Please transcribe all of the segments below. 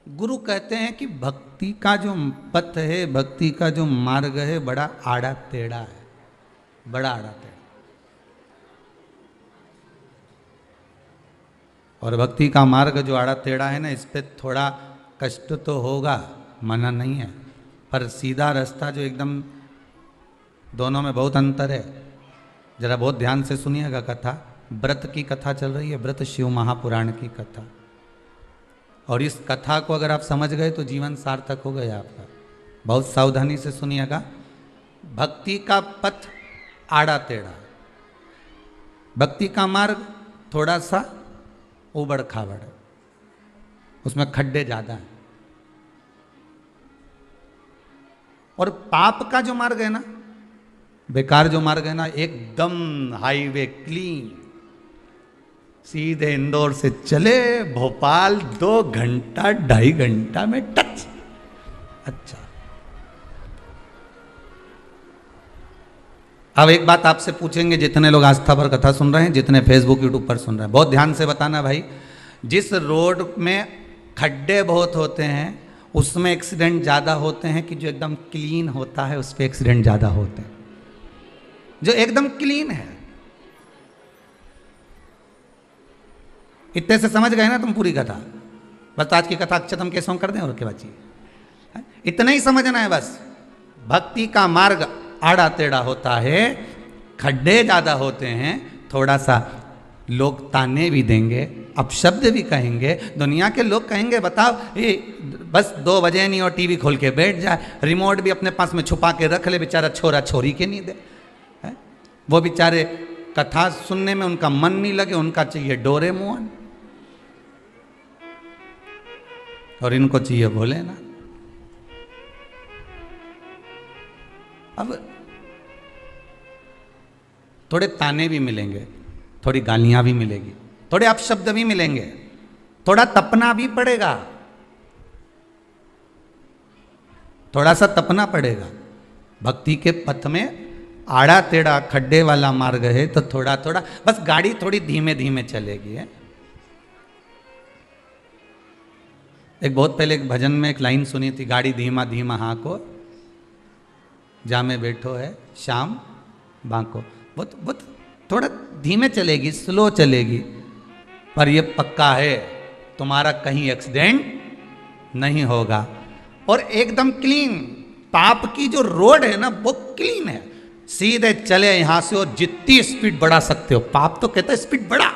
गुरु कहते हैं कि भक्ति का जो पथ है, भक्ति का जो मार्ग है, बड़ा आड़ा टेढ़ा है, बड़ा आड़ा टेढ़ा। और भक्ति का मार्ग जो आड़ा टेढ़ा है ना, इस पे थोड़ा कष्ट तो होगा, मना नहीं है, पर सीधा रास्ता जो एकदम, दोनों में बहुत अंतर है। जरा बहुत ध्यान से सुनिएगा कथा। व्रत की कथा चल रही है, व्रत शिव महापुराण की कथा। और इस कथा को अगर आप समझ गए तो जीवन सार्थक हो गया आपका। बहुत सावधानी से सुनिएगा। भक्ति का पथ आड़ा टेढ़ा, भक्ति का मार्ग थोड़ा सा उबड़ खाबड़, उसमें खड्डे ज्यादा हैं। और पाप का जो मार्ग है ना, बेकार जो मार्ग है ना, एकदम हाईवे क्लीन, सीधे इंदौर से चले भोपाल 2 घंटा 2.5 घंटा में टच। अच्छा, अब एक बात आपसे पूछेंगे, जितने लोग आस्था पर कथा सुन रहे हैं, जितने फेसबुक यूट्यूब पर सुन रहे हैं, बहुत ध्यान से बताना भाई। जिस रोड में खड्डे बहुत होते हैं उसमें एक्सीडेंट ज़्यादा होते हैं कि जो एकदम क्लीन होता है उस पर एक्सीडेंट ज़्यादा होते हैं? जो एकदम क्लीन है। इतने से समझ गए ना तुम पूरी कथा? बस आज की कथा अक्षतम केसों कर दें और क्या बची। इतना ही समझना है बस। भक्ति का मार्ग आड़ा टेढ़ा होता है, खड्डे ज्यादा होते हैं, थोड़ा सा लोग ताने भी देंगे, अपशब्द भी कहेंगे, दुनिया के लोग कहेंगे बताओ ये बस 2 बजे नहीं और टीवी खोल के बैठ जाए, रिमोट भी अपने पास में छुपा के रख ले, बेचारा छोरा छोरी के नहीं दे। वो बेचारे कथा सुनने में उनका मन नहीं लगे, उनका चाहिए डोरेमोन और इनको चाहिए भोलेनाथ। अब थोड़े ताने भी मिलेंगे, थोड़ी गालियां भी मिलेगी, थोड़े अपशब्द भी मिलेंगे, थोड़ा तपना भी पड़ेगा, थोड़ा सा तपना पड़ेगा। भक्ति के पथ में आड़ा टेढ़ा खड्डे वाला मार्ग है तो थोड़ा थोड़ा बस गाड़ी थोड़ी धीमे धीमे चलेगी है। एक बहुत पहले एक भजन में एक लाइन सुनी थी, गाड़ी धीमा धीमा हाँको, जा में बैठो है शाम बांको। वो थोड़ा धीमे चलेगी, स्लो चलेगी, पर ये पक्का है तुम्हारा कहीं एक्सीडेंट नहीं होगा। और एकदम क्लीन, पाप की जो रोड है ना वो क्लीन है, सीधे चले यहां से और जितनी स्पीड बढ़ा सकते हो। पाप तो कहता है स्पीड बढ़ा,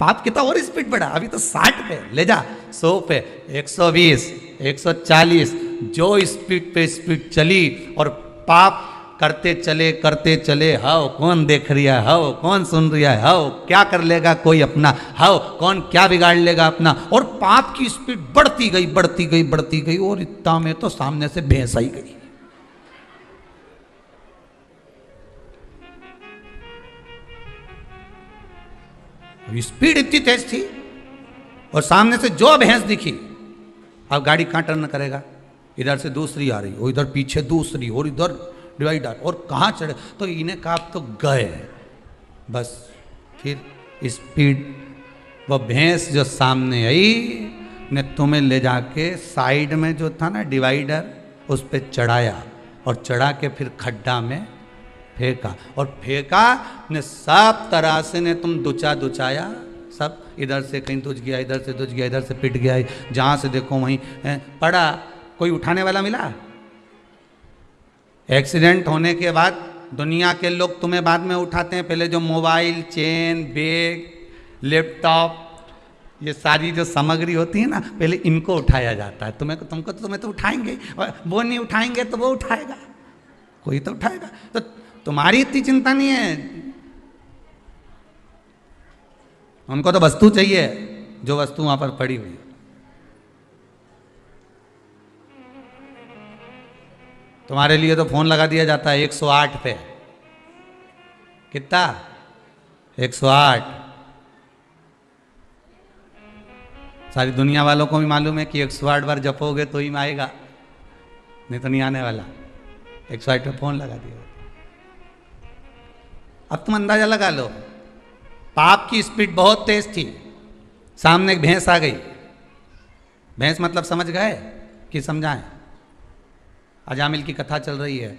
पाप कहता और स्पीड बढ़ा, अभी तो 60 पे ले जा, 100 पे, 120, 140, जो स्पीड पे स्पीड चली और पाप करते चले। हाओ कौन देख रहा है, हाओ कौन सुन रहा है, हाओ क्या कर लेगा कोई अपना, हाओ कौन क्या बिगाड़ लेगा अपना। और पाप की स्पीड बढ़ती गई और इतना में तो सामने से भैंस आई गई। स्पीड इतनी तेज थी और सामने से जो भैंस दिखी, अब गाड़ी कहां टर्न करेगा, इधर से दूसरी आ रही, और इधर पीछे दूसरी, और इधर डिवाइडर, और कहाँ चढ़े। तो इन्हें कहा तो गए बस। फिर स्पीड, वो भैंस जो सामने आई ने तुम्हें ले जाके साइड में जो था ना डिवाइडर, उस पर चढ़ाया और चढ़ा के फिर खड्डा में फेंका, और फेंका ने सब तरह से ने तुम दुचाया, सब इधर से कहीं दुच गया, इधर से दुच गया, इधर से पिट गया, जहाँ से देखो वहीं पड़ा। कोई उठाने वाला मिला? एक्सीडेंट होने के बाद दुनिया के लोग तुम्हें बाद में उठाते हैं, पहले जो मोबाइल, चेन, बैग, लैपटॉप, ये सारी जो सामग्री होती है ना, पहले इनको उठाया जाता है। तुम्हें तो उठाएंगे, वो नहीं उठाएंगे तो वो उठाएगा, कोई तो उठाएगा। तो तुम्हारी इतनी चिंता नहीं है, उनको तो वस्तु चाहिए, जो वस्तु वहां पर पड़ी हुई है। तुम्हारे लिए तो फोन लगा दिया जाता है 108 पे। कितना? 108। सारी दुनिया वालों को भी मालूम है कि 108 बार जपोगे तो ही आएगा, नहीं तो नहीं आने वाला। 108 पे फोन लगा दिया। अब तुम अंदाजा लगा लो, पाप की स्पीड बहुत तेज थी, सामने एक भैंस आ गई, भैंस मतलब समझ गए कि समझाएं? अजामिल की कथा चल रही है।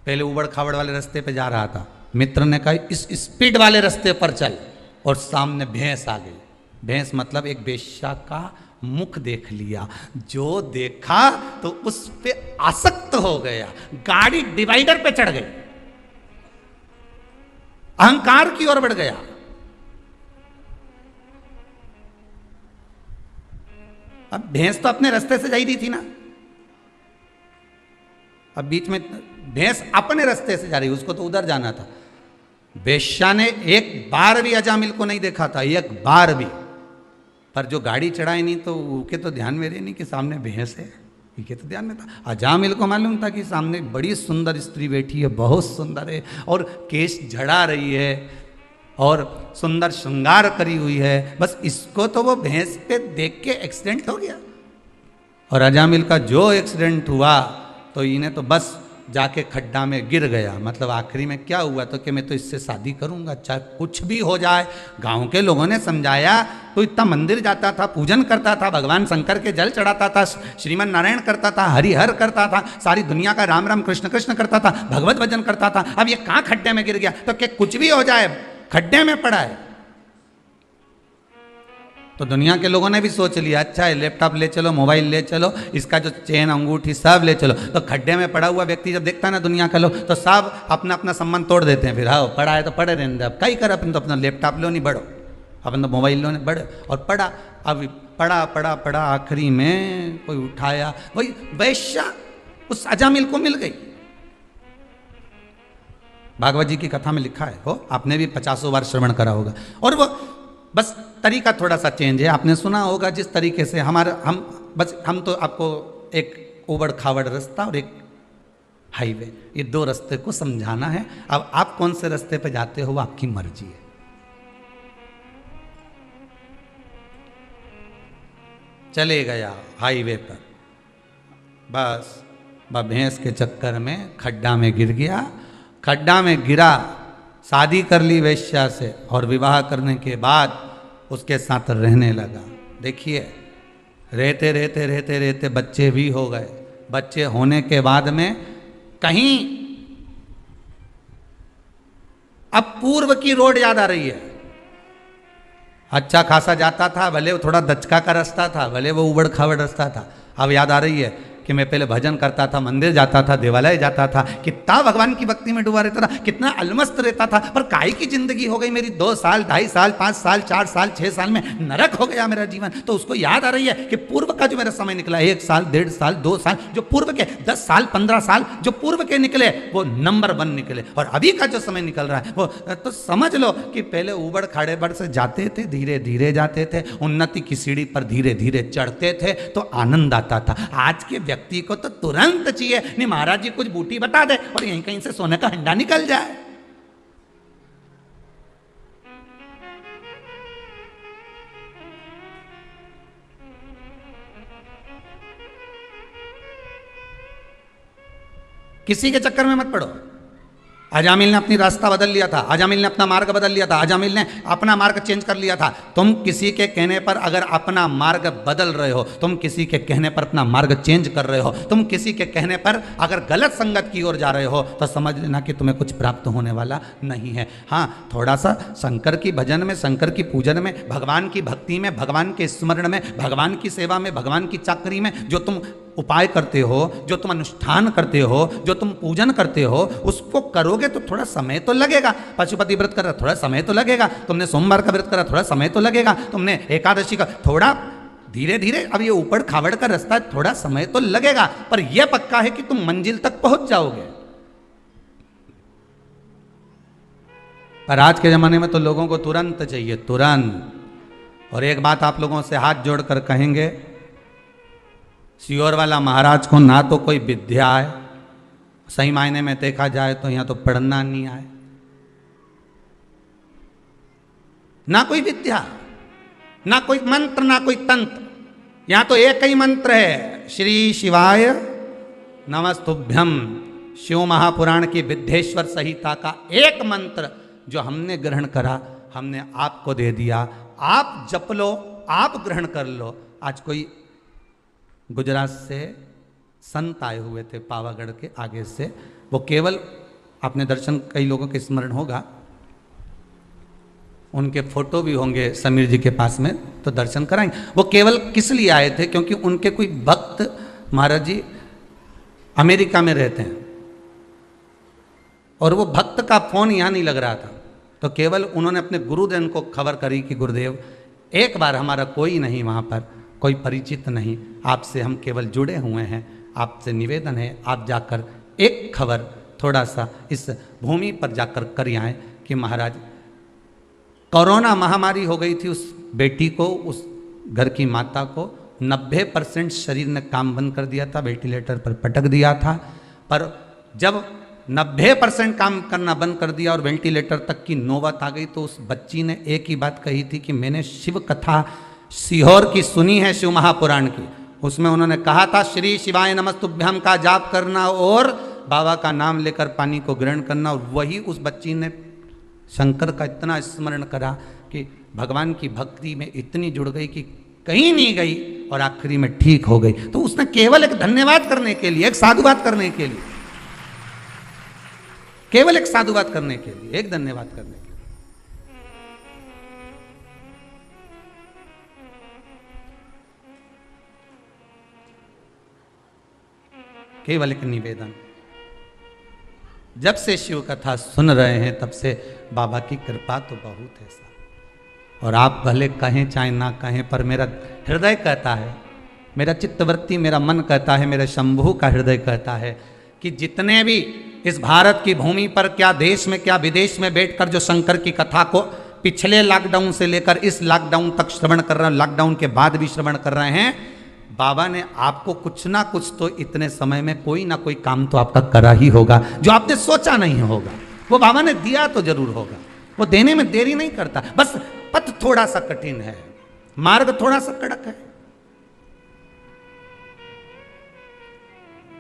पहले उबड़ खाबड़ वाले रास्ते पे जा रहा था, मित्र ने कहा इस स्पीड वाले रास्ते पर चल, और सामने भैंस आ गई। भैंस मतलब एक वेश्या का मुख देख लिया, जो देखा तो उस पे आसक्त हो गया, गाड़ी डिवाइडर पे चढ़ गई, अहंकार की ओर बढ़ गया। अब भैंस तो अपने रास्ते से जा ही रही थी ना, अब बीच में भैंस अपने रास्ते से जा रही, उसको तो उधर जाना था। वेश्या ने एक बार भी अजामिल को नहीं देखा था, एक बार भी, पर जो गाड़ी चढ़ाई नहीं तो उनके तो ध्यान में रहे नहीं कि सामने भैंस है, इनके तो ध्यान में था। अजामिल को मालूम था कि सामने बड़ी सुंदर स्त्री बैठी है, बहुत सुंदर है, और केश झड़ा रही है और सुंदर श्रृंगार करी हुई है, बस इसको तो वो भैंस पे देख के एक्सीडेंट हो गया। और अजामिल का जो एक्सीडेंट हुआ तो इन्हें तो बस जाके खड्डा में गिर गया। मतलब आखिरी में क्या हुआ तो कि मैं तो इससे शादी करूंगा, चाहे कुछ भी हो जाए। गांव के लोगों ने समझाया, तो इतना मंदिर जाता था, पूजन करता था, भगवान शंकर के जल चढ़ाता था, श्रीमन नारायण करता था, हरिहर करता था, सारी दुनिया का राम राम कृष्ण कृष्ण करता था, भगवत भजन करता था। अब ये कहाँ खड्डे में गिर गया तो कि कुछ भी हो जाए, खड्डे में पड़ा है। तो दुनिया के लोगों ने भी सोच लिया, अच्छा है लैपटॉप ले चलो, मोबाइल ले चलो, इसका जो चेन अंगूठी सब ले चलो। तो खड्डे में पड़ा हुआ व्यक्ति जब देखता है ना दुनिया का लोग, तो सब अपना अपना सम्मान तोड़ देते हैं। फिर हाँ पड़ा है तो पड़े रहने, अब कई कर, अपन तो अपना लैपटॉप लो नहीं बढ़ो, अपन तो मोबाइल लो नहीं बढ़ो, और पड़ा। अब पड़ा पड़ा पड़ा, आखिरी में कोई उठाया, वही वैश्या उस अजामिल को मिल गई। भागवत जी की कथा में लिखा है, हो आपने भी 50 बार श्रवण करा होगा। और वो बस तरीका थोड़ा सा चेंज है, आपने सुना होगा जिस तरीके से हम तो आपको एक उबड़ खाबड़ रास्ता और एक हाईवे, ये दो रास्ते को समझाना है। अब आप कौन से रास्ते पे जाते हो वो आपकी मर्जी है। चले गया हाईवे पर, बस भैंस के चक्कर में खड्डा में गिर गया। खड्डा में गिरा, शादी कर ली वेश्या से, और विवाह करने के बाद उसके साथ रहने लगा। देखिए रहते रहते रहते रहते बच्चे भी हो गए। बच्चे होने के बाद में कहीं अब पूर्व की रोड याद आ रही है। अच्छा खासा जाता था, भले वो थोड़ा दचका का रास्ता था, भले वो उबड़ खाबड़ रास्ता था। अब याद आ रही है कि मैं पहले भजन करता था, मंदिर जाता था, देवालय जाता था, कितना भगवान की भक्ति में डूबा रहता था, कितना अलमस्त रहता था, पर काहे की जिंदगी हो गई मेरी 2 साल, 2.5 साल, 5 साल, 4 साल, 6 साल में नरक हो गया मेरा जीवन। तो उसको याद आ रही है कि पूर्व का जो मेरा समय निकला, 1 साल, 1.5 साल, 2 साल, जो पूर्व के 10 साल, 15 साल जो पूर्व के निकले वो नंबर 1 निकले, और अभी का जो समय निकल रहा है वो तो समझ लो कि पहले उबड़ खाड़े बड़ से जाते थे, धीरे धीरे जाते थे, उन्नति की सीढ़ी पर धीरे धीरे चढ़ते थे तो आनंद आता था। आज के व्यक्ति को तो तुरंत चाहिए, नहीं महाराज जी कुछ बूटी बता दे और यहीं कहीं से सोने का हंडा निकल जाए। किसी के चक्कर में मत पड़ो। अजामिल ने अपनी रास्ता बदल लिया था, अजामिल ने अपना मार्ग बदल लिया था, अजामिल ने अपना मार्ग चेंज कर लिया था। तुम किसी के कहने पर अगर अपना मार्ग बदल रहे हो, तुम किसी के कहने पर अपना मार्ग चेंज कर रहे हो, तुम किसी के कहने पर अगर गलत संगत की ओर जा रहे हो, तो समझ लेना कि तुम्हें कुछ प्राप्त होने वाला नहीं है। हाँ, थोड़ा सा शंकर की भजन में, शंकर की पूजन में, भगवान की भक्ति में, भगवान के स्मरण में, भगवान की सेवा में, भगवान की चाकरी में जो तुम उपाय करते हो, जो तुम अनुष्ठान करते हो, जो तुम पूजन करते हो, उसको करोगे तो थोड़ा समय तो लगेगा। पशुपति व्रत कर रहा, थोड़ा समय तो लगेगा। तुमने सोमवार का व्रत करा, थोड़ा समय तो लगेगा। तुमने एकादशी का, थोड़ा धीरे धीरे, अब ये ऊपर खावड़ का रास्ता है, थोड़ा समय तो लगेगा, पर यह पक्का है कि तुम मंजिल तक पहुंच जाओगे। पर आज के जमाने में तो लोगों को तुरंत चाहिए, तुरंत। और एक बात आप लोगों से हाथ जोड़कर कहेंगे, सियोर वाला महाराज को ना तो कोई विद्या है, सही मायने में देखा जाए तो यहां तो पढ़ना नहीं आए, ना कोई विद्या, ना कोई मंत्र, ना कोई तंत्र। यहां तो एक ही मंत्र है, श्री शिवाय नमस्तुभ्यम। शिव महापुराण की विद्येश्वर संहिता का एक मंत्र जो हमने ग्रहण करा, हमने आपको दे दिया। आप जप लो, आप ग्रहण कर लो, आज कोई गुजरात से संत आए हुए थे पावागढ़ के आगे से, वो केवल आपने दर्शन कई लोगों के स्मरण होगा, उनके फोटो भी होंगे समीर जी के पास में, तो दर्शन कराएंगे। वो केवल किस लिए आए थे? क्योंकि उनके कोई भक्त महाराज जी अमेरिका में रहते हैं और वो भक्त का फोन यहाँ नहीं लग रहा था, तो केवल उन्होंने अपने गुरुदेव को खबर करी कि गुरुदेव एक बार हमारा कोई नहीं वहाँ पर, कोई परिचित नहीं, आपसे हम केवल जुड़े हुए हैं, आपसे निवेदन है आप जाकर एक खबर थोड़ा सा इस भूमि पर जाकर कर आएँ कि महाराज कोरोना महामारी हो गई थी उस बेटी को, उस घर की माता को 90% शरीर ने काम बंद कर दिया था, वेंटिलेटर पर पटक दिया था, पर जब 90% काम करना बंद कर दिया और वेंटिलेटर तक की नौबत आ गई तो उस बच्ची ने एक ही बात कही थी कि मैंने शिव कथा सीहोर की सुनी है, शिव महापुराण की, उसमें उन्होंने कहा था श्री शिवाय नमस्तुभ्यम का जाप करना और बाबा का नाम लेकर पानी को ग्रहण करना, और वही उस बच्ची ने शंकर का इतना स्मरण करा कि भगवान की भक्ति में इतनी जुड़ गई कि कहीं नहीं गई और आखिरी में ठीक हो गई। तो उसने केवल एक धन्यवाद करने के लिए, एक साधुवाद करने के लिए, केवल एक साधुवाद करने के लिए, एक धन्यवाद करने के लिए, केवल एक निवेदन। जब से शिव कथा सुन रहे हैं तब से बाबा की कृपा तो बहुत है साहब, और आप भले कहें चाहे ना कहें, पर मेरा हृदय कहता है, मेरा चित्तवृत्ति, मेरा मन कहता है, मेरे शंभू का हृदय कहता है कि जितने भी इस भारत की भूमि पर, क्या देश में क्या विदेश में बैठकर जो शंकर की कथा को पिछले लॉकडाउन से लेकर इस लॉकडाउन तक श्रवण कर रहे हैं, लॉकडाउन के बाद भी श्रवण कर रहे हैं, बाबा ने आपको कुछ ना कुछ तो इतने समय में कोई ना कोई काम तो आपका करा ही होगा जो आपने सोचा नहीं होगा, वो बाबा ने दिया तो जरूर होगा। वो देने में देरी नहीं करता, बस पथ थोड़ा सा कठिन है, मार्ग थोड़ा सा कड़क है,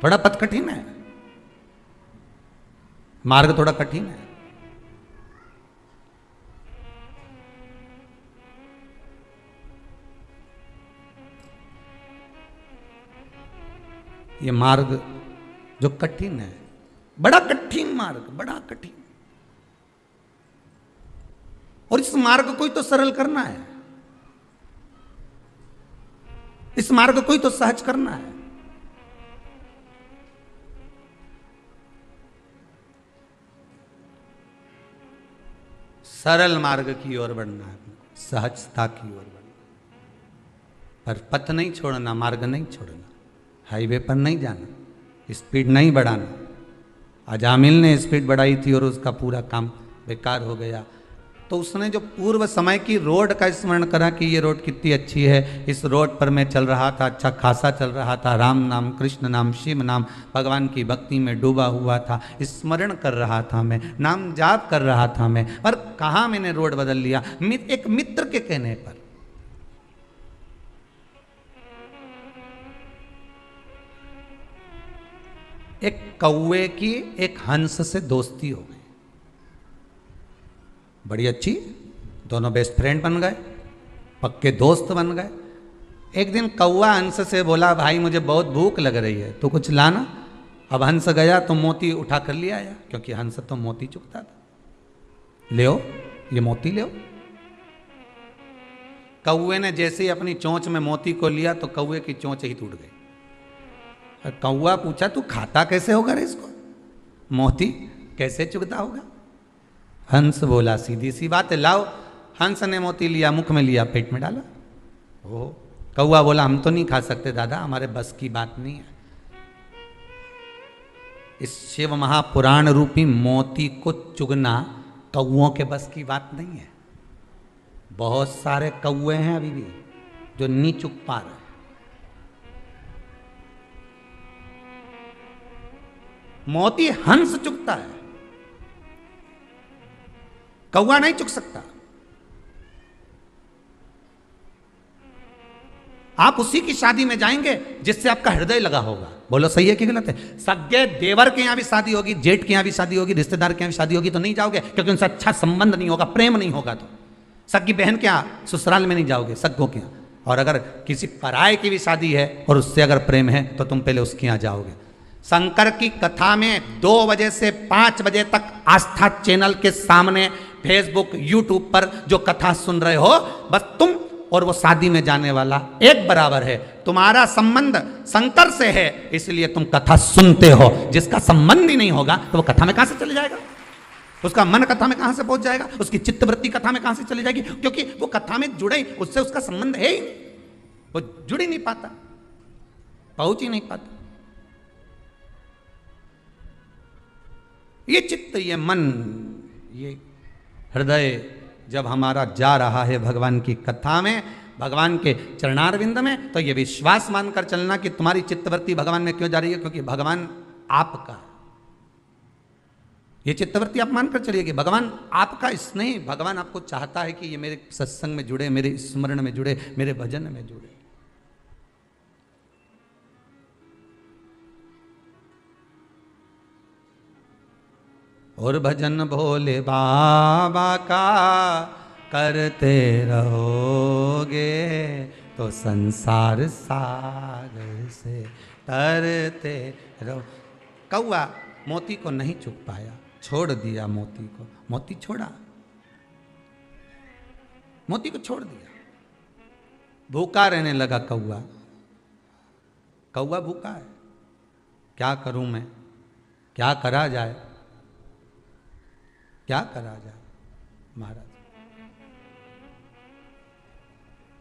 थोड़ा पथ कठिन है, मार्ग थोड़ा कठिन है। ये मार्ग जो कठिन है, बड़ा कठिन मार्ग, बड़ा कठिन, और इस मार्ग को ही तो सरल करना है, इस मार्ग को ही तो सहज करना है। सरल मार्ग की ओर बढ़ना है, सहजता की ओर बढ़ना, पर पथ नहीं छोड़ना, मार्ग नहीं छोड़ना, हाईवे पर नहीं जाना, स्पीड नहीं बढ़ाना। अजामिल ने स्पीड बढ़ाई थी और उसका पूरा काम बेकार हो गया, तो उसने जो पूर्व समय की रोड का स्मरण करा कि ये रोड कितनी अच्छी है, इस रोड पर मैं चल रहा था, अच्छा खासा चल रहा था, राम नाम, कृष्ण नाम, शिव नाम, भगवान की भक्ति में डूबा हुआ था, स्मरण कर रहा था मैं, नाम जाप कर रहा था मैं, पर कहाँ मैंने रोड बदल लिया, एक मित्र के कहने पर। एक कौवे की एक हंस से दोस्ती हो गई, बड़ी अच्छी, दोनों बेस्ट फ्रेंड बन गए, पक्के दोस्त बन गए। एक दिन कौवा हंस से बोला, भाई मुझे बहुत भूख लग रही है, तो कुछ लाना। अब हंस गया तो मोती उठा कर ले आया, क्योंकि हंस तो मोती चुगता था, ले ये मोती ले। कौवे ने जैसे ही अपनी चोंच में मोती को लिया तो कौवे की चोंच ही टूट गई। कौवा पूछा, तू खाता कैसे होगा रे इसको, मोती कैसे चुगता होगा? हंस बोला, सीधी सी बात है, लाओ। हंस ने मोती लिया, मुख में लिया, पेट में डाला। ओ कौवा बोला, हम तो नहीं खा सकते दादा, हमारे बस की बात नहीं है। इस शिव महापुराण रूपी मोती को चुगना कौओं के बस की बात नहीं है। बहुत सारे कौवे हैं अभी भी जो नहीं चुग पा रहे। मोती हंस चुगता है, कौवा नहीं चुग सकता। आप उसी की शादी में जाएंगे जिससे आपका हृदय लगा होगा। बोलो सही है कि गलत है? सगे देवर के यहां भी शादी होगी, जेठ के यहां भी शादी होगी, रिश्तेदार के यहां भी शादी होगी तो नहीं जाओगे, क्योंकि उनसे अच्छा संबंध नहीं होगा, प्रेम नहीं होगा। तो सगी बहन के यहां ससुराल में नहीं जाओगे, सग्गों के यहां। और अगर किसी पराये की भी शादी है और उससे अगर प्रेम है तो तुम पहले उसके यहाँ जाओगे। शंकर की कथा में 2 बजे से 5 बजे तक आस्था चैनल के सामने फेसबुक यूट्यूब पर जो कथा सुन रहे हो, बस तुम और वो शादी में जाने वाला एक बराबर है। तुम्हारा संबंध शंकर से है, इसलिए तुम कथा सुनते हो। जिसका संबंध ही नहीं होगा तो वो कथा में कहां से चले जाएगा? उसका मन कथा में कहां से पहुंच जाएगा? उसकी चित्तवृत्ति कथा में कहां से चली जाएगी? क्योंकि वो कथा में जुड़े, उससे उसका संबंध है ही नहीं, वो जुड़ ही नहीं पाता, पहुंच ही नहीं पाता। ये चित्त, ये मन, ये हृदय जब हमारा जा रहा है भगवान की कथा में, भगवान के चरणारविंद में, तो ये विश्वास मानकर चलना कि तुम्हारी चित्तवृत्ति भगवान में क्यों जा रही है, क्योंकि भगवान आपका। ये चित्तवृत्ति आप मानकर चलिए कि भगवान आपका स्नेह, भगवान आपको चाहता है कि ये मेरे सत्संग में जुड़े, मेरे स्मरण में जुड़े, मेरे भजन में जुड़े। और भजन भोले बाबा का करते रहोगे तो संसार सागर से तरते रहो। कौआ मोती को नहीं चुग पाया, छोड़ दिया मोती को, मोती छोड़ा, मोती को छोड़ दिया। भूखा रहने लगा कौआ, कौआ भूखा है, क्या करूं मैं, क्या करा जाए, क्या करा जाए महाराज।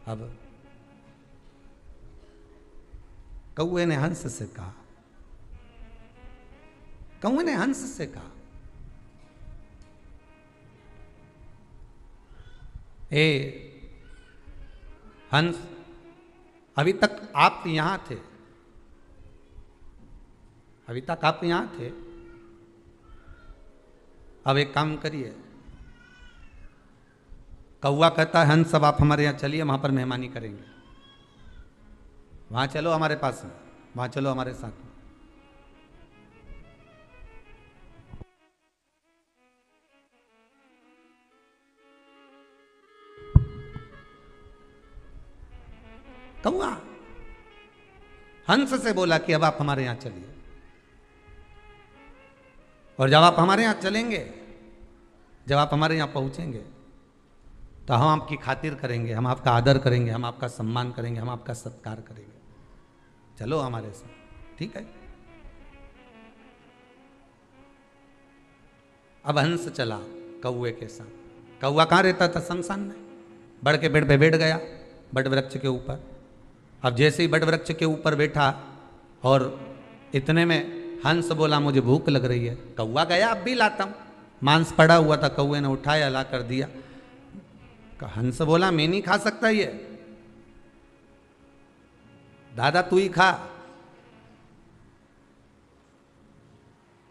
अब कौए ने हंस से कहा, कौए ने हंस से कहा, ए हंस, अभी तक आप यहां थे, अभी तक आप यहां थे, अब एक काम करिए। कौवा कहता है हंस, अब आप हमारे यहाँ चलिए, वहां पर मेहमानी करेंगे, वहां चलो हमारे पास में, वहां चलो हमारे साथ में। कौवा हंस से बोला कि अब आप हमारे यहां चलिए, और जब आप हमारे यहां चलेंगे, जब आप हमारे यहां पहुंचेंगे, तो हम आपकी खातिर करेंगे, हम आपका आदर करेंगे, हम आपका सम्मान करेंगे, हम आपका सत्कार करेंगे, चलो हमारे साथ, ठीक है। अब हंस चला कौवे के साथ। कौवा कहाँ रहता था? शमशान में। बड़ के पेड़ पे बैठ गया, बड़ वृक्ष के ऊपर। अब जैसे ही बड़ वृक्ष के ऊपर बैठा और इतने में हंस बोला मुझे भूख लग रही है। कौवा गया अब भी लाता हूं, मांस पड़ा हुआ था, कौवे ने उठाया, ला कर दिया। हंस बोला मैं नहीं खा सकता ये, दादा तू ही खा,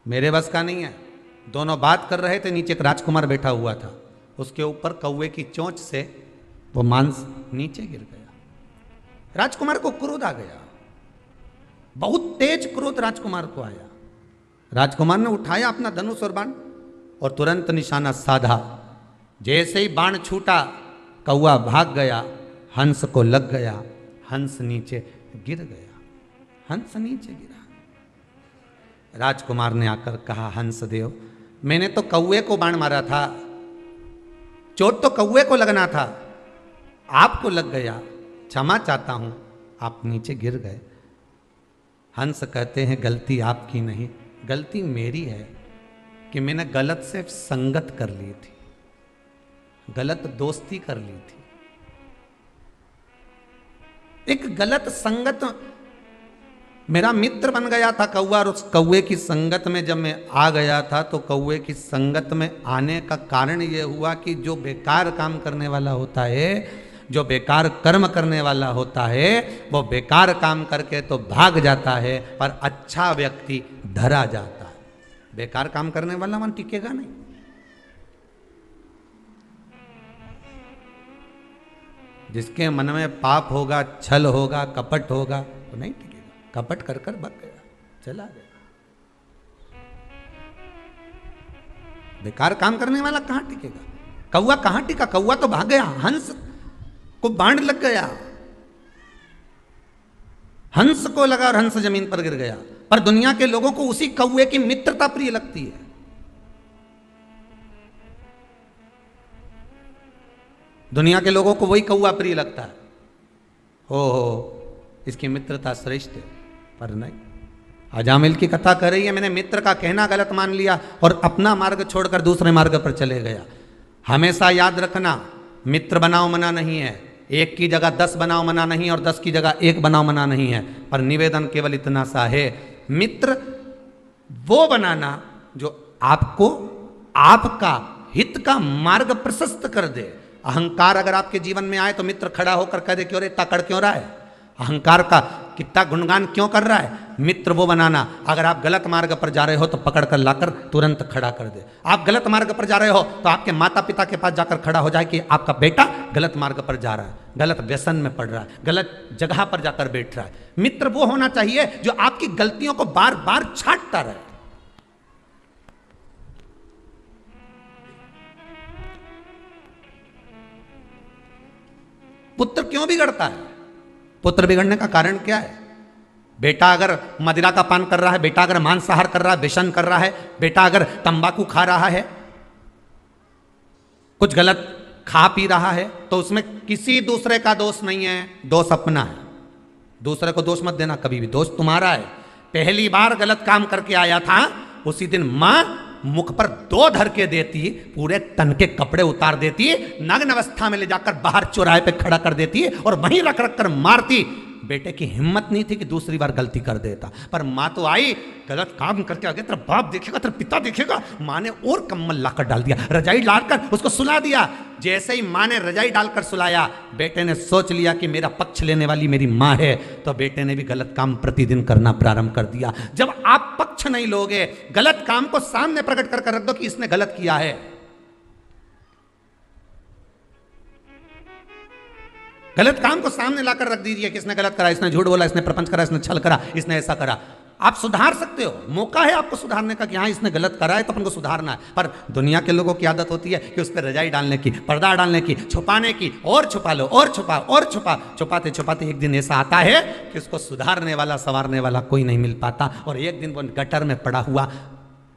मेरे बस का नहीं है। दोनों बात कर रहे थे, नीचे एक राजकुमार बैठा हुआ था, उसके ऊपर कौवे की चोंच से वो मांस नीचे गिर गया। राजकुमार को क्रोध आ गया, बहुत तेज क्रोध राजकुमार को आया। राजकुमार ने उठाया अपना धनुष और बाण और तुरंत निशाना साधा। जैसे ही बाण छूटा, कौवा भाग गया, हंस को लग गया, हंस नीचे गिर गया, हंस नीचे गिरा। राजकुमार ने आकर कहा, हंस देव मैंने तो कौवे को बाण मारा था, चोट तो कौवे को लगना था, आपको लग गया, क्षमा चाहता हूं, आप नीचे गिर गए। हंस कहते हैं गलती आपकी नहीं, गलती मेरी है कि मैंने गलत से संगत कर ली थी, गलत दोस्ती कर ली थी। एक गलत संगत, मेरा मित्र बन गया था कौवा, और उस कौवे की संगत में जब मैं आ गया था तो कौवे की संगत में आने का कारण यह हुआ कि जो बेकार काम करने वाला होता है, जो बेकार कर्म करने वाला होता है, वो बेकार काम करके तो भाग जाता है, पर अच्छा व्यक्ति धरा जाता है। बेकार काम करने वाला मन टिकेगा नहीं। जिसके मन में पाप होगा, छल होगा, कपट होगा, तो नहीं टिकेगा। कपट कर कर भाग गया, चला गया। बेकार काम करने वाला कहां टिकेगा? कौवा कहां टिका? कौवा तो भाग गया, हंस को बाण लग गया, हंस को लगा और हंस जमीन पर गिर गया। पर दुनिया के लोगों को उसी कौवे की मित्रता प्रिय लगती है। दुनिया के लोगों को वही कौवा प्रिय लगता है। हो इसकी मित्रता श्रेष्ठ है। पर नहीं, अजामिल की कथा कर रही है, मैंने मित्र का कहना गलत मान लिया और अपना मार्ग छोड़कर दूसरे मार्ग पर चले गया। हमेशा याद रखना, मित्र बनाओ मना नहीं है, एक की जगह 10 बनाओ मना नहीं, और 10 की जगह 1 बनाओ मना नहीं है। पर निवेदन केवल इतना सा है, मित्र वो बनाना जो आपको आपका हित का मार्ग प्रशस्त कर दे। अहंकार अगर आपके जीवन में आए तो मित्र खड़ा होकर कह दे क्यों रे, तकड़ क्यों रहा है, अहंकार का कितना गुणगान क्यों कर रहा है। मित्र वो बनाना, अगर आप गलत मार्ग पर जा रहे हो तो पकड़ कर लाकर तुरंत खड़ा कर दे। आप गलत मार्ग पर जा रहे हो तो आपके माता पिता के पास जाकर खड़ा हो जाए कि आपका बेटा गलत मार्ग पर जा रहा है, गलत व्यसन में पड़ रहा है, गलत जगह पर जाकर बैठ रहा है। मित्र वो होना चाहिए जो आपकी गलतियों को बार बार छांटता रहे। पुत्र क्यों बिगड़ता है? पुत्र बिगड़ने का कारण क्या है? बेटा अगर मदिरा का पान कर रहा है, बेटा अगर मांसाहार कर रहा है, व्यसन कर रहा है, बेटा अगर तंबाकू खा रहा है, कुछ गलत खा पी रहा है, तो उसमें किसी दूसरे का दोष नहीं है, दोष अपना है। दूसरे को दोष मत देना कभी भी, दोष तुम्हारा है। पहली बार गलत काम करके आया था, उसी दिन मां मुख पर 2 धर के देती, पूरे तन के कपड़े उतार देती, नग्न अवस्था में ले जाकर बाहर चौराहे पे खड़ा कर देती और वहीं रख रख कर मारती। बेटे की हिम्मत नहीं थी कि दूसरी बार गलती कर देता, पर मां तो आई, गलत काम करके आ गया, तेरा बाप देखेगा, तेरा पिता देखेगा। मां ने और कम्बल लाकर डाल दिया, रजाई डालकर उसको सुला दिया। जैसे ही मां ने रजाई डालकर सुलाया, बेटे ने सोच लिया कि मेरा पक्ष लेने वाली मेरी मां है, तो बेटे ने भी गलत काम प्रतिदिन करना प्रारंभ कर दिया। जब आप पक्ष नहीं लोगे, गलत काम को सामने प्रकट कर रख दो कि इसने गलत किया है, गलत काम को सामने लाकर रख दीजिए कि इसने गलत करा, इसने झूठ बोला, इसने प्रपंच करा, इसने छल करा, इसने ऐसा करा। आप सुधार सकते हो, मौका है आपको सुधारने का कि हाँ इसने गलत करा है तो अपन को सुधारना है। पर दुनिया के लोगों की आदत होती है कि उस पर रजाई डालने की, पर्दा डालने की, छुपाने की, और छुपा लो, और छुपा, और छुपा। छुपाते छुपाते एक दिन ऐसा आता है कि उसको सुधारने वाला, संवारने वाला कोई नहीं मिल पाता, और एक दिन वो गटर में पड़ा हुआ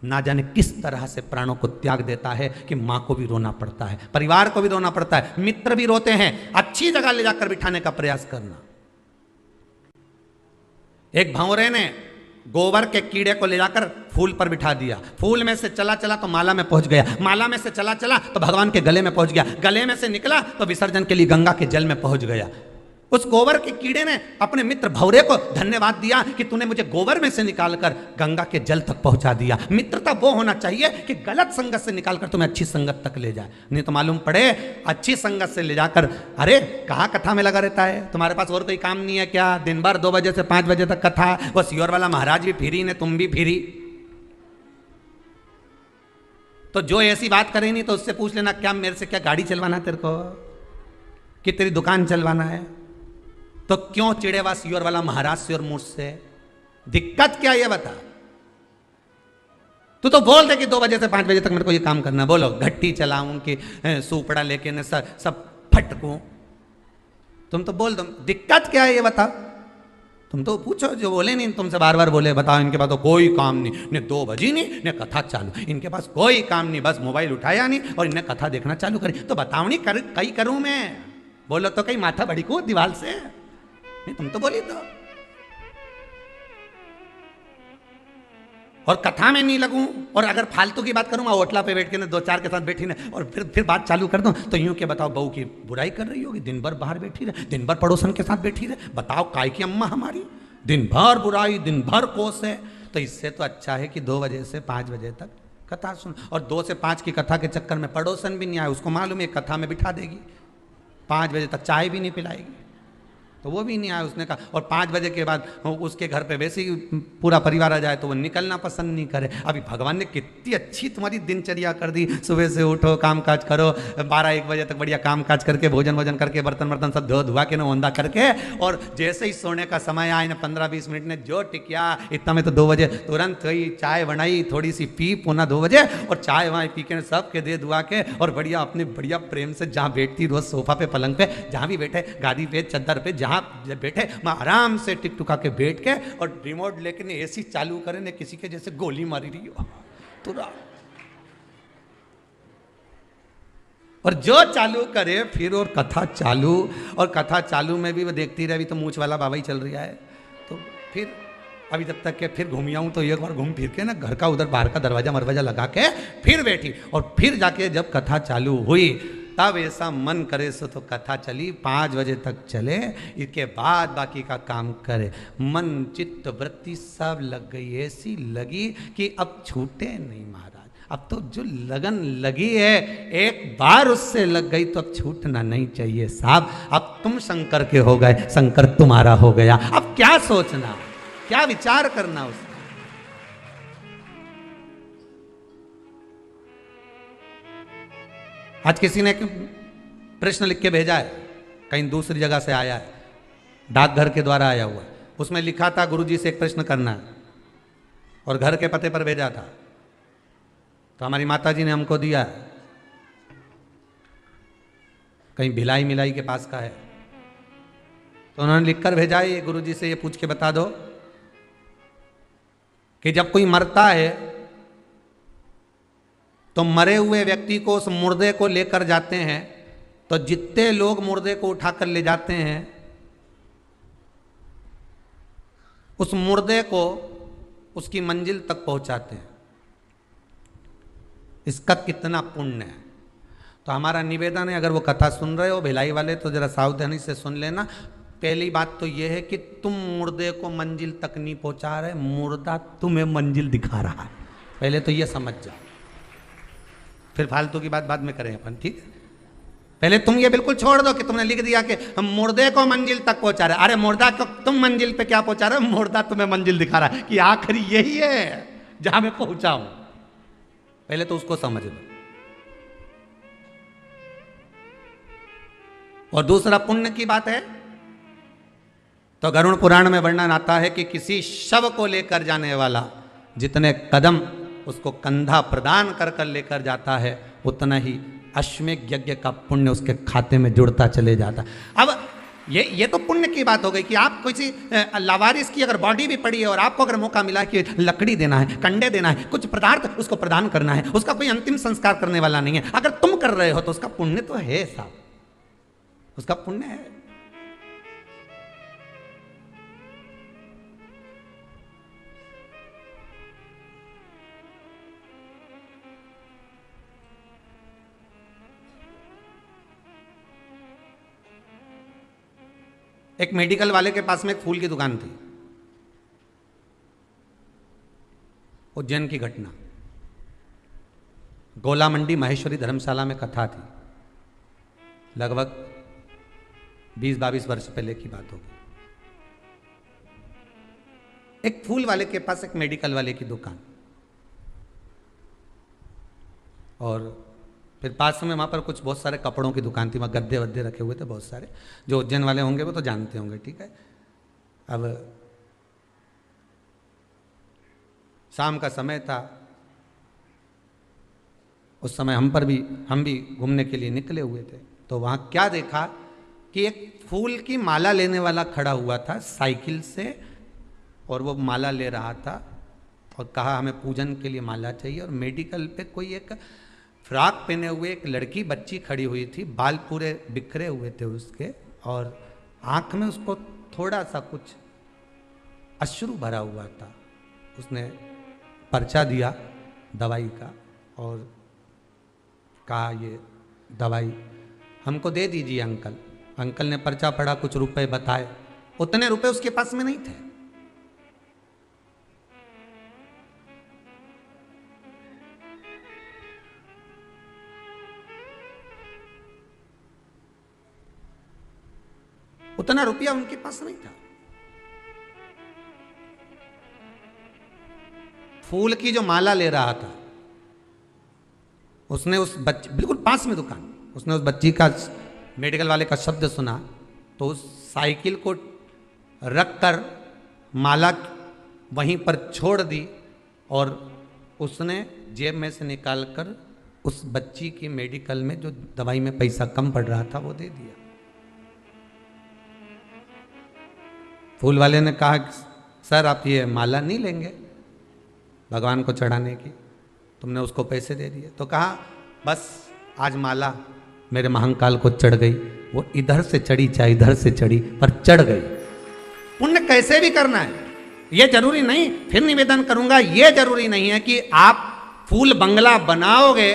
ना जाने किस तरह से प्राणों को त्याग देता है कि मां को भी रोना पड़ता है, परिवार को भी रोना पड़ता है, मित्र भी रोते हैं। अच्छी जगह ले जाकर बिठाने का प्रयास करना। एक भंवरे ने गोबर के कीड़े को ले जाकर फूल पर बिठा दिया, फूल में से चला चला तो माला में पहुंच गया, माला में से चला चला तो भगवान के गले में पहुंच गया, गले में से निकला तो विसर्जन के लिए गंगा के जल में पहुंच गया। उस गोबर के कीड़े ने अपने मित्र भंवरे को धन्यवाद दिया कि तूने मुझे गोबर में से निकालकर गंगा के जल तक पहुंचा दिया। मित्रता वो होना चाहिए कि गलत संगत से निकालकर तुम्हें अच्छी संगत तक ले जाए। नहीं तो मालूम पड़े अच्छी संगत से ले जाकर, अरे कहाँ कथा में लगा रहता है, तुम्हारे पास और कोई काम नहीं है क्या? दिन भर 2 बजे से 5 बजे तक कथा, वो सियोर वाला महाराज भी फिरी ने, तुम भी फिरी। तो जो ऐसी बात करे नहीं तो उससे पूछ लेना, क्या मेरे से क्या गाड़ी चलवाना तेरे को, कि तेरी दुकान चलवाना है? तो क्यों चिड़ेवा सियोर वाला महाराज से और मुझसे? दिक्कत क्या ये बता। तू तो बोल दे कि 2 बजे से 5 बजे तक मेरे को ये काम करना, बोलो घट्टी चलाऊं कि सूपड़ा लेके न सब फटकूं, तुम तो बोल दो। दिक्कत क्या है ये बता। तुम तो पूछो, जो बोले नहीं तुमसे बार बार बोले, बताओ इनके पास तो कोई काम नहीं, ने 2 बजी नहीं ने कथा चालू, इनके पास कोई काम नहीं, बस मोबाइल उठाया नहीं और इन्हें कथा देखना चालू करी। तो बताओ नहीं कई करूं मैं? बोलो तो कहीं माथा भड़कू दीवार से? नहीं तुम तो बोली तो। और कथा में नहीं लगूं, और अगर फालतू की बात करूंगा होटला पे बैठ के 2-4 के साथ बैठी ना, और फिर बात चालू कर दूं तो यूं के बताओ बहू की बुराई कर रही होगी, दिन भर बाहर बैठी रहे, दिन भर पड़ोसन के साथ बैठी रहे, बताओ काय की अम्मा हमारी, दिन भर बुराई, दिन भर कोस है। तो इससे तो अच्छा है कि 2 बजे से 5 बजे तक कथा सुन, और 2 से 5 की कथा के चक्कर में पड़ोसन भी नहीं आए, उसको मालूम है कथा में बिठा देगी, 5 बजे तक चाय भी नहीं पिलाएगी, तो वो भी नहीं आया। उसने कहा, और 5 बजे के बाद उसके घर पे वैसे ही पूरा परिवार आ जाए तो वो निकलना पसंद नहीं करे। अभी भगवान ने कितनी अच्छी तुम्हारी दिनचर्या कर दी, सुबह से उठो, काम काज करो, 12-1 बजे तक बढ़िया काम काज करके, भोजन करके, बर्तन सब धो के ना ओंधा करके, और जैसे ही सोने का समय आए ना 15-20 मिनट ने जो टिकिया, इतना में तो 2 बजे तुरंत वही चाय बनाई, थोड़ी सी पी, पुनः 2 बजे, और चाय वाय पी के सबके दे दुआ के, और बढ़िया अपने बढ़िया प्रेम से जहाँ बैठती रोज सोफा पे, पलंग पे, जहाँ भी बैठे, गादी पे, चद्दर पे, जहाँ बैठे मैं आराम से टिक टुका के बैठ के और रिमोट लेके ने एसी चालू करे ने किसी के जैसे गोली मारी रही हो तुरा। और जो चालू करे फिर और कथा चालू, और कथा चालू में भी वो देखती रहे, अभी तो मूछ वाला बाबा ही चल रहा है, तो फिर अभी जब तक के फिर घूमी आऊँ तो एक बार घूम फिर के ना घर का उधर बाहर का दरवाजा मरवाजा लगा के फिर बैठी, और फिर जाके जब कथा चालू हुई तब ऐसा मन करे सो तो कथा चली 5 बजे तक चले, इसके बाद बाकी का काम करे। मन चित्त वृत्ति सब लग गई, ऐसी लगी कि अब छूटे नहीं महाराज। अब तो जो लगन लगी है एक बार उससे लग गई तो अब छूटना नहीं चाहिए साहब। अब तुम शंकर के हो गए, शंकर तुम्हारा हो गया, अब क्या सोचना, क्या विचार करना उसका। आज किसी ने प्रश्न लिख के भेजा है, कहीं दूसरी जगह से आया है, डाकघर के द्वारा आया हुआ है, उसमें लिखा था गुरुजी से एक प्रश्न करना है, और घर के पते पर भेजा था, तो हमारी माता जी ने हमको दिया है, कहीं भिलाई मिलाई के पास का है, तो उन्होंने लिखकर भेजा है, ये गुरुजी से ये पूछ के बता दो कि जब कोई मरता है तो मरे हुए व्यक्ति को उस मुर्दे को लेकर जाते हैं, तो जितने लोग मुर्दे को उठाकर ले जाते हैं उस मुर्दे को उसकी मंजिल तक पहुंचाते हैं, इसका कितना पुण्य है। तो हमारा निवेदन है, अगर वो कथा सुन रहे हो भिलाई वाले तो जरा सावधानी से सुन लेना। पहली बात तो ये है कि तुम मुर्दे को मंजिल तक नहीं पहुंचा रहे, मुर्दा तुम्हें मंजिल दिखा रहा है, पहले तो ये समझ जाओ, फिर फालतू की बात बाद में करें अपन, ठीक है। पहले तुम ये बिल्कुल छोड़ दो कि तुमने लिख दिया कि हम मुर्दे को मंजिल तक पहुंचा रहे, अरे मुर्दा को तुम मंजिल पे क्या पहुंचा रहे हो, मुर्दा तुम्हें मंजिल दिखा रहा है कि आखिरी यही है जहां मैं पहुंचा हूं, पहले तो उसको समझ लो। और दूसरा पुण्य की बात है, तो गरुड़ पुराण में वर्णन आता है कि किसी शव को लेकर जाने वाला जितने कदम उसको कंधा प्रदान कर कर लेकर जाता है उतना ही अश्वमेध यज्ञ का पुण्य उसके खाते में जुड़ता चले जाता। अब ये तो पुण्य की बात हो गई कि आप किसी लावारिस की अगर बॉडी भी पड़ी है और आपको अगर मौका मिला कि लकड़ी देना है, कंडे देना है, कुछ पदार्थ उसको प्रदान करना है, उसका कोई अंतिम संस्कार करने वाला नहीं है, अगर तुम कर रहे हो तो उसका पुण्य तो है साहब, उसका पुण्य है। एक मेडिकल वाले के पास में एक फूल की दुकान थी, उज्जैन की घटना, गोला मंडी महेश्वरी धर्मशाला में कथा थी, लगभग 20-22 वर्ष पहले की बात होगी। एक फूल वाले के पास एक मेडिकल वाले की दुकान, और फिर पास में वहाँ पर कुछ बहुत सारे कपड़ों की दुकान थी, वहाँ गद्दे वद्दे रखे हुए थे बहुत सारे, जो उज्जैन वाले होंगे वो तो जानते होंगे, ठीक है। अब शाम का समय था, उस समय हम भी घूमने के लिए निकले हुए थे, तो वहाँ क्या देखा कि एक फूल की माला लेने वाला खड़ा हुआ था साइकिल से, और वो माला ले रहा था और कहा हमें पूजन के लिए माला चाहिए। और मेडिकल पे कोई एक फ्रॉक पहने हुए एक लड़की बच्ची खड़ी हुई थी, बाल पूरे बिखरे हुए थे उसके, और आंख में उसको थोड़ा सा कुछ अश्रु भरा हुआ था। उसने पर्चा दिया दवाई का और कहा ये दवाई हमको दे दीजिए अंकल। अंकल ने पर्चा पढ़ा, कुछ रुपए बताए, उतने रुपए उसके पास में नहीं थे। उतना रुपया उनके पास नहीं था। फूल की जो माला ले रहा था, उसने उस बच्चे, बिल्कुल पास में दुकान, उसने उस बच्ची का, मेडिकल वाले का शब्द सुना, तो उस साइकिल को रखकर माला वहीं पर छोड़ दी और उसने जेब में से निकालकर उस बच्ची की मेडिकल में जो दवाई में पैसा कम पड़ रहा था वो दे दिया। फूल वाले ने कहा सर आप ये माला नहीं लेंगे भगवान को चढ़ाने की, तुमने उसको पैसे दे दिए। तो कहा बस आज माला मेरे महंकाल को चढ़ गई, वो इधर से चढ़ी चाहे इधर से चढ़ी पर चढ़ गई। पुण्य कैसे भी करना है, ये जरूरी नहीं, फिर निवेदन करूंगा, ये जरूरी नहीं है कि आप फूल बंगला बनाओगे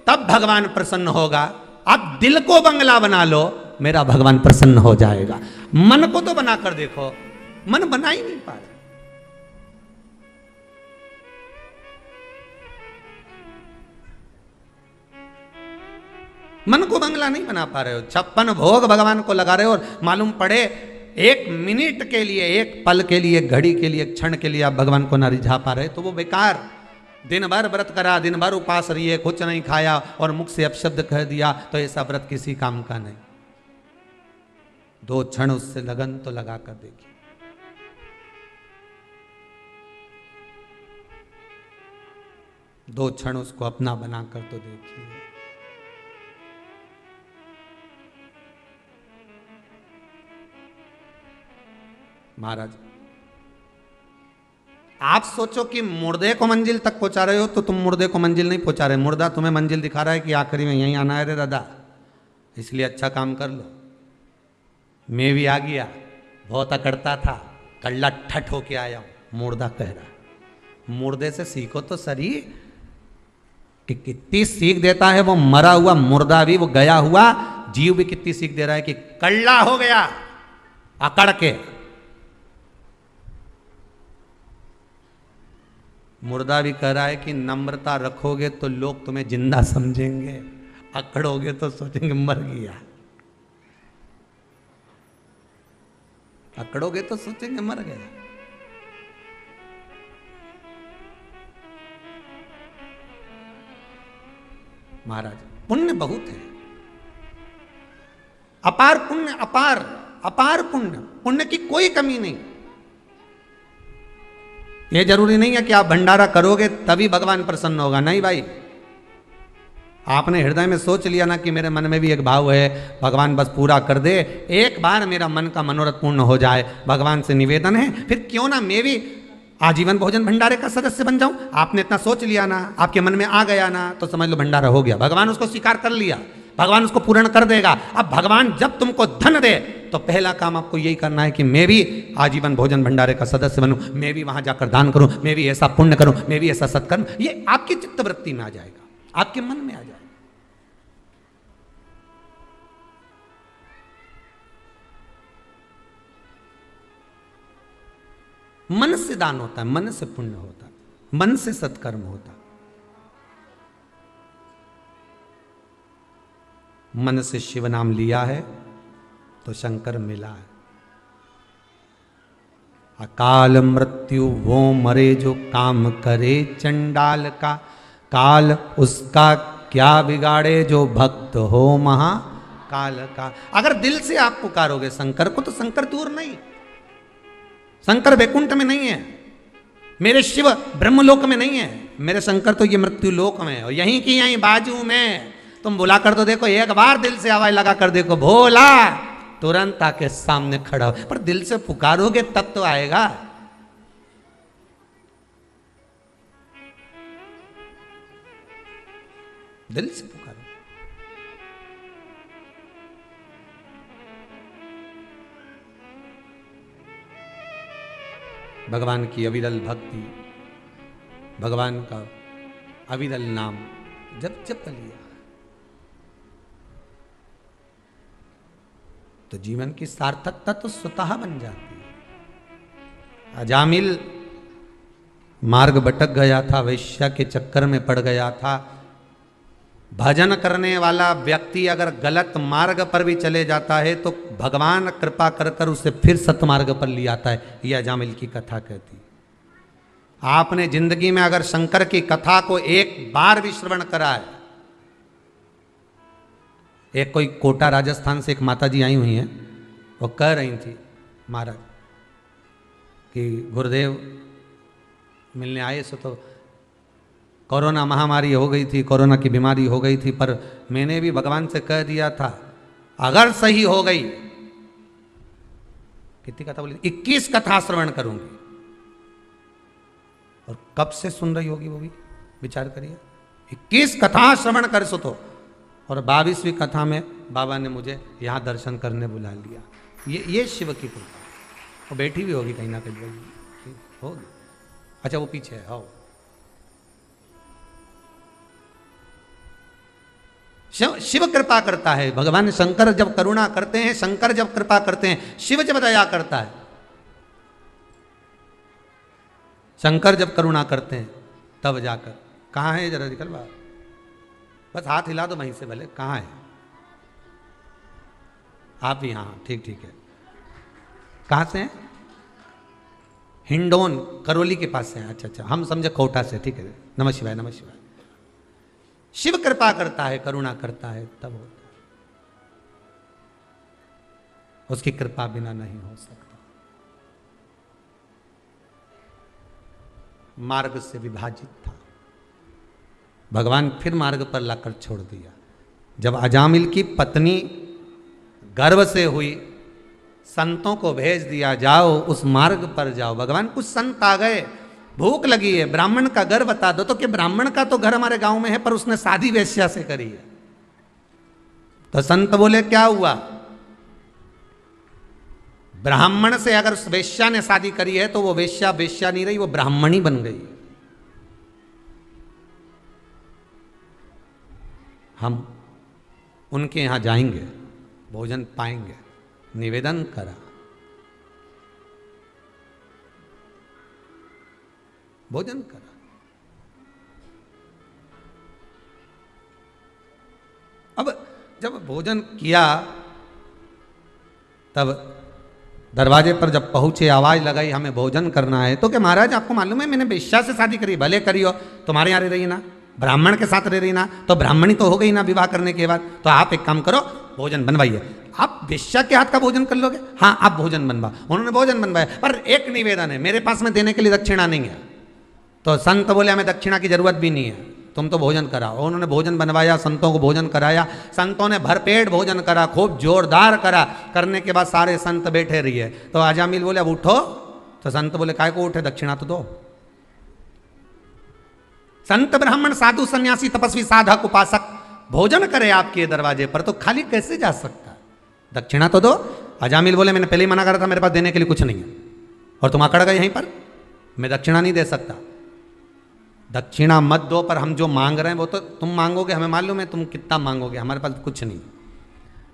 तब भगवान प्रसन्न होगा। आप दिल को बंगला बना लो, मेरा भगवान प्रसन्न हो जाएगा। मन को तो बना कर देखो, मन बना ही नहीं पा रहा। मन को बंगला नहीं बना पा रहे हो, 56 भोग भगवान को लगा रहे हो और मालूम पड़े एक मिनट के लिए, एक पल के लिए, घड़ी के लिए, क्षण के लिए आप भगवान को ना रिझा पा रहे तो वो बेकार। दिन भर व्रत करा, दिन भर उपास रहिए, कुछ नहीं खाया और मुख से अपशब्द कह दिया तो ऐसा व्रत किसी काम का नहीं। 2 क्षण उससे लगन तो लगा कर देखिए। दो क्षण उसको अपना बनाकर तो देखिए। महाराज आप सोचो कि मुर्दे को मंजिल तक पहुंचा रहे हो तो तुम मुर्दे को मंजिल नहीं पहुंचा रहे, मुर्दा तुम्हें मंजिल दिखा रहा है कि आखिरी में यहीं आना है रे दादा, इसलिए अच्छा काम कर लो। मैं भी आ गया, बहुत अकड़ता था, कल्ला ठठ होके आया हूं, मुर्दा कह रहा। मुर्दे से सीखो तो सही कि कितनी सीख देता है वो मरा हुआ मुर्दा भी, वो गया हुआ जीव भी कितनी सीख दे रहा है कि कल्ला हो गया अकड़ के। मुर्दा भी कह रहा है कि नम्रता रखोगे तो लोग तुम्हें जिंदा समझेंगे, अकड़ोगे तो सोचेंगे मर गया, अकड़ोगे तो सोचेंगे मर गया। महाराज पुण्य बहुत है, अपार पुण्य, अपार अपार पुण्य, पुण्य की कोई कमी नहीं। ये जरूरी नहीं है कि आप भंडारा करोगे तभी भगवान प्रसन्न होगा, नहीं भाई। आपने हृदय में सोच लिया ना कि मेरे मन में भी एक भाव है, भगवान बस पूरा कर दे, एक बार मेरा मन का मनोरथ पूर्ण हो जाए, भगवान से निवेदन है, फिर क्यों ना मैं भी आजीवन भोजन भंडारे का सदस्य बन जाऊं। आपने इतना सोच लिया ना, आपके मन में आ गया ना, तो समझ लो भंडारा हो गया, भगवान उसको स्वीकार कर लिया, भगवान उसको पूर्ण कर देगा। अब भगवान जब तुमको धन दे तो पहला काम आपको यही करना है कि मैं भी आजीवन भोजन भंडारे का सदस्य बनूं, मैं भी वहां जाकर दान करूं, मैं भी ऐसा पुण्य करूं, मैं भी ऐसा सत्कर्म। ये आपकी चित्तवृत्ति में आ जाएगा, आपके मन में आ जाएगा। मन से दान होता है, मन से पुण्य होता है, मन से सत्कर्म होता है। मन से शिव नाम लिया है तो शंकर मिला है। अकाल मृत्यु वो मरे जो काम करे चंडाल का, काल उसका क्या बिगाड़े जो भक्त हो महाकाल का। अगर दिल से आप पुकारोगे शंकर को तो शंकर दूर नहीं, शंकर वैकुंठ में नहीं है, मेरे शिव ब्रह्मलोक में नहीं है, मेरे शंकर तो ये मृत्यु लोक में है, और यहीं की यहीं बाजू में। तुम बुला कर तो देखो, एक बार दिल से आवाज लगा कर देखो, भोला, तुरंत आके सामने खड़ा हो। पर दिल से पुकारोगे तब तो आएगा। दिल से पुकारो। भगवान की अविरल भक्ति, भगवान का अविरल नाम जब जब लिया तो जीवन की सार्थकता तो स्वतः बन जाती है। अजामिल मार्ग भटक गया था, वैश्या के चक्कर में पड़ गया था। भजन करने वाला व्यक्ति अगर गलत मार्ग पर भी चले जाता है तो भगवान कृपा कर कर उसे फिर सतमार्ग पर ले आता है। यह अजामिल की कथा कहती। आपने जिंदगी में अगर शंकर की कथा को एक बार भी श्रवण करा है, एक कोई कोटा राजस्थान से एक माता जी आई हुई हैं, वो कह रही थी महाराज कि गुरुदेव मिलने आए सो तो कोरोना महामारी हो गई थी, कोरोना की बीमारी हो गई थी, पर मैंने भी भगवान से कह दिया था अगर सही हो गई कितनी कथा बोली? 21 कथा श्रवण करूंगी। और कब से सुन रही होगी वो भी विचार करिए। 21 कथा श्रवण कर सो तो, और 22वीं कथा में बाबा ने मुझे यहां दर्शन करने बुला लिया। ये शिव की कृपा। वो बैठी भी होगी कहीं ना कहीं होगी। अच्छा वो पीछे है। आओ, शिव कृपा करता है। भगवान शंकर जब करुणा करते हैं, शंकर जब कृपा करते हैं, शिव जब दया करता है। शंकर जब करुणा करते हैं तब जाकर, कहाँ है जरा निकल बाहर, बस हाथ हिला दो वहीं से भले, कहाँ है आप भी? हाँ ठीक ठीक है। कहाँ से हैं? हिंडोन करौली के पास से हैं। अच्छा अच्छा, हम समझे कोटा से। ठीक है, नमः शिवाय नमः शिवाय। शिव कृपा करता है, करुणा करता है तब होता है। उसकी कृपा बिना नहीं हो सकता। मार्ग से विभाजित था, भगवान फिर मार्ग पर लाकर छोड़ दिया। जब अजामिल की पत्नी गर्भ से हुई, संतों को भेज दिया, जाओ उस मार्ग पर जाओ। भगवान, कुछ संत आ गए, भूख लगी है, ब्राह्मण का घर बता दो। तो कि ब्राह्मण का तो घर हमारे गांव में है, पर उसने शादी वेश्या से करी है। तो संत बोले क्या हुआ? ब्राह्मण से अगर वेश्या ने शादी करी है तो वो वेश्या वेश्या नहीं रही, वो ब्राह्मणी बन गई। हम उनके यहां जाएंगे, भोजन पाएंगे। निवेदन करा, भोजन करा। अब जब भोजन किया, तब दरवाजे पर जब पहुंचे, आवाज लगाई हमें भोजन करना है। तो क्या महाराज आपको मालूम है मैंने वेश्या से शादी करी? भले करी हो, तुम्हारे यहाँ रह रही ना, ब्राह्मण के साथ रह रही ना, तो ब्राह्मणी तो हो गई ना विवाह करने के बाद। तो आप एक काम करो, भोजन बनवाइए। आप वेश्या के हाथ का भोजन कर लोगे? हाँ आप भोजन बनवा। उन्होंने भोजन बनवाया, पर एक निवेदन है, मेरे पास में देने के लिए दक्षिणा नहीं है। तो संत बोले हमें दक्षिणा की जरूरत भी नहीं है, तुम तो भोजन कराओ। उन्होंने भोजन बनवाया, संतों को भोजन कराया। संतों ने भरपेट भोजन करा, खूब जोरदार करा। करने के बाद सारे संत बैठे रहिए। तो अजामिल बोले अब उठो। तो संत बोले काय को उठे, दक्षिणा तो दो। संत ब्राह्मण साधु सन्यासी तपस्वी साधक उपासक भोजन करे आपके दरवाजे पर, तो खाली कैसे जा सकता? दक्षिणा तो दो। अजामिल बोले मैंने पहले ही मना करा था, मेरे पास देने के लिए कुछ नहीं है, और तुम अकड़ गए यहीं पर, मैं दक्षिणा नहीं दे सकता। दक्षिणा मत दो, पर हम जो मांग रहे हैं वो तो तुम मांगोगे, हमें मालूम है तुम कितना मांगोगे, हमारे पास कुछ नहीं।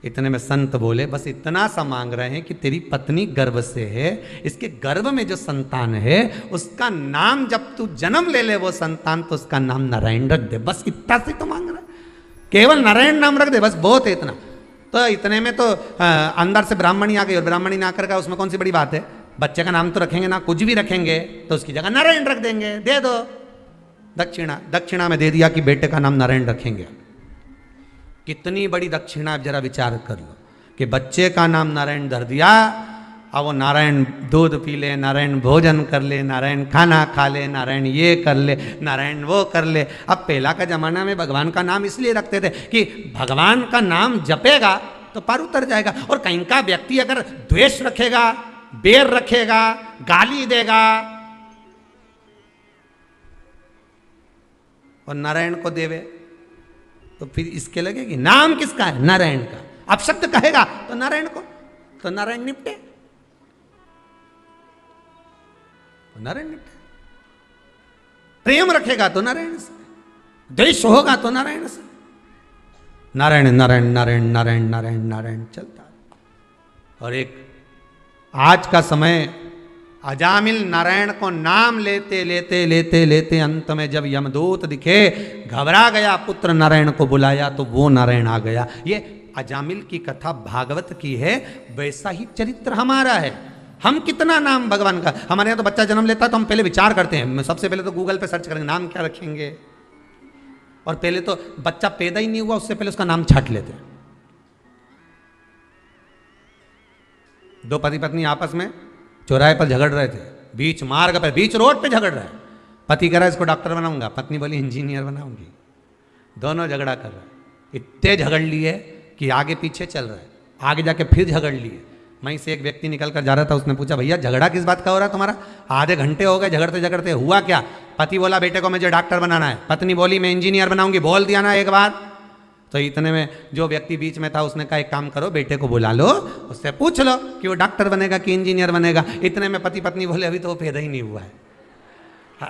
इतने में संत बोले बस इतना सा मांग रहे हैं कि तेरी पत्नी गर्भ से है, इसके गर्भ में जो संतान है उसका नाम जब तू जन्म ले ले वो संतान, तो उसका नाम नारायण रख दे। बस इतना से तो मांग रहा है, केवल नारायण नाम रख दे, बस बहुत है इतना। तो इतने में तो अंदर से ब्राह्मणी आ गई, और ब्राह्मणी ना आकर का उसमें कौन सी बड़ी बात है? बच्चे का नाम तो रखेंगे ना, कुछ भी रखेंगे, तो उसकी जगह नारायण रख देंगे, दे दो दक्षिणा। दक्षिणा में दे दिया कि बेटे का नाम नारायण रखेंगे। कितनी बड़ी दक्षिणा, जरा विचार कर लो कि बच्चे का नाम नारायण धर दिया, अब वो नारायण दूध पी ले, नारायण भोजन कर ले, नारायण खाना खा ले, नारायण ये कर ले, नारायण वो कर ले। अब पहला का जमाना में भगवान का नाम इसलिए रखते थे कि भगवान का नाम जपेगा तो पार उतर जाएगा। और कहीं का व्यक्ति अगर द्वेष रखेगा, बैर रखेगा, गाली देगा और नारायण को देवे, तो फिर इसके लगेगी नाम किसका है? नारायण का। अब शब्द कहेगा तो नारायण को, तो नारायण निपटे, तो नारायण निपटे। प्रेम रखेगा तो नारायण से, द्वेष होगा तो नारायण से। नारायण नारायण नारायण नारायण नारायण नारायण चलता है। और एक आज का समय, अजामिल नारायण को नाम लेते लेते लेते लेते अंत में जब यमदूत दिखे, घबरा गया, पुत्र नारायण को बुलाया तो वो नारायण आ गया। ये अजामिल की कथा भागवत की है, वैसा ही चरित्र हमारा है। हम कितना नाम भगवान का, हमारे यहाँ तो बच्चा जन्म लेता है तो हम पहले विचार करते हैं, सबसे पहले तो गूगल पे सर्च करेंगे नाम क्या रखेंगे, और पहले तो बच्चा पैदा ही नहीं हुआ उससे पहले उसका नाम छाट लेते हैं। दो पति पत्नी आपस में चौराहे पर झगड़ रहे थे, बीच मार्ग पे, बीच रोड पे झगड़ रहे हैं। पति कह रहा है इसको डॉक्टर बनाऊंगा, पत्नी बोली इंजीनियर बनाऊंगी। दोनों झगड़ा कर रहे हैं, इतने झगड़ लिए कि आगे पीछे चल रहे हैं, आगे जाके फिर झगड़ लिए, वहीं से एक व्यक्ति निकल कर जा रहा था, उसने पूछा भैया झगड़ा किस बात का हो रहा है तुम्हारा? आधे घंटे हो गए झगड़ते झगड़ते, हुआ क्या? पति बोला बेटे को मुझे डॉक्टर बनाना है, पत्नी बोली मैं इंजीनियर बनाऊंगी, बोल दिया ना एक बार। तो इतने में जो व्यक्ति बीच में था उसने कहा एक काम करो, बेटे को बुला लो, उससे पूछ लो कि वो डॉक्टर बनेगा कि इंजीनियर बनेगा। इतने में पति पत्नी बोले अभी तो वो पैदा ही नहीं हुआ है,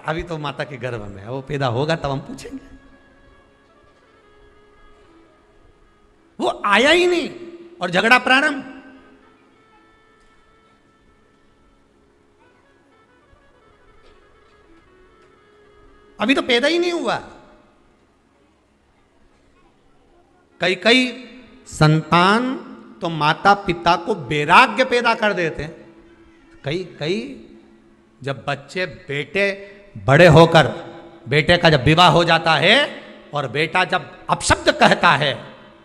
अभी तो माता के गर्भ में है, वो पैदा होगा तब हम पूछेंगे। वो आया ही नहीं और झगड़ा प्रारंभ। अभी तो पैदा ही नहीं हुआ। कई कई संतान तो माता पिता को वैराग्य पैदा कर देते हैं। कई कई जब बच्चे बेटे बड़े होकर, बेटे का जब विवाह हो जाता है और बेटा जब अपशब्द कहता है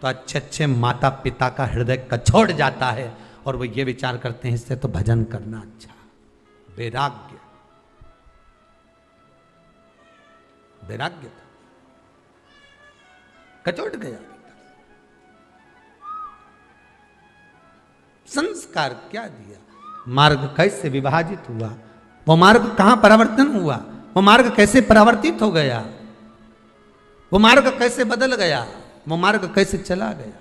तो अच्छे अच्छे माता पिता का हृदय कछोड़ जाता है और वो ये विचार करते हैं इससे तो भजन करना अच्छा। वैराग्य, वैराग्य था, कचोट गया। संस्कार क्या दिया, मार्ग कैसे विभाजित हुआ, वो मार्ग कहां परिवर्तन हुआ, वो मार्ग कैसे परावर्तित हो गया, वो मार्ग कैसे बदल गया, वो मार्ग कैसे चला गया।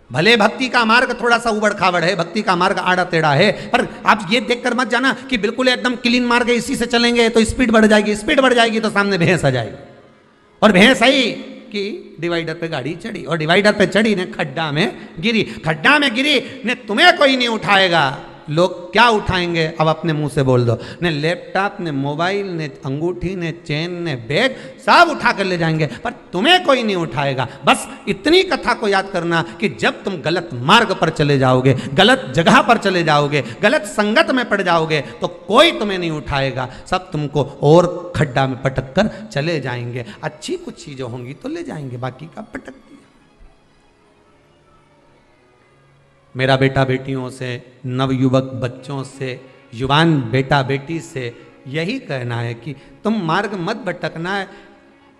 भले भक्ति का मार्ग थोड़ा सा उबड़ खाबड़ है, भक्ति का मार्ग आड़ा टेढ़ा है, पर आप ये देखकर मत जाना कि बिल्कुल एकदम क्लीन मार्ग है, इसी से चलेंगे तो स्पीड बढ़ जाएगी, स्पीड बढ़ जाएगी तो सामने भैंस आ जाएगी, और भैंस आई कि डिवाइडर पे गाड़ी चढ़ी और डिवाइडर पे चढ़ी ने खड्डा में गिरी, खड्डा में गिरी ने तुम्हें कोई नहीं उठाएगा। लोग क्या उठाएंगे अब अपने मुंह से बोल दो, ने लैपटॉप ने मोबाइल ने अंगूठी ने चेन ने बैग सब उठा कर ले जाएंगे, पर तुम्हें कोई नहीं उठाएगा। बस इतनी कथा को याद करना कि जब तुम गलत मार्ग पर चले जाओगे, गलत जगह पर चले जाओगे, गलत संगत में पड़ जाओगे तो कोई तुम्हें नहीं उठाएगा, सब तुमको और खड्डा में पटक कर चले जाएंगे। अच्छी कुछ चीजें होंगी तो ले जाएंगे, बाकी का पटक दिया। मेरा बेटा बेटियों से, नवयुवक बच्चों से, युवान बेटा बेटी से यही कहना है कि तुम मार्ग मत भटकना है।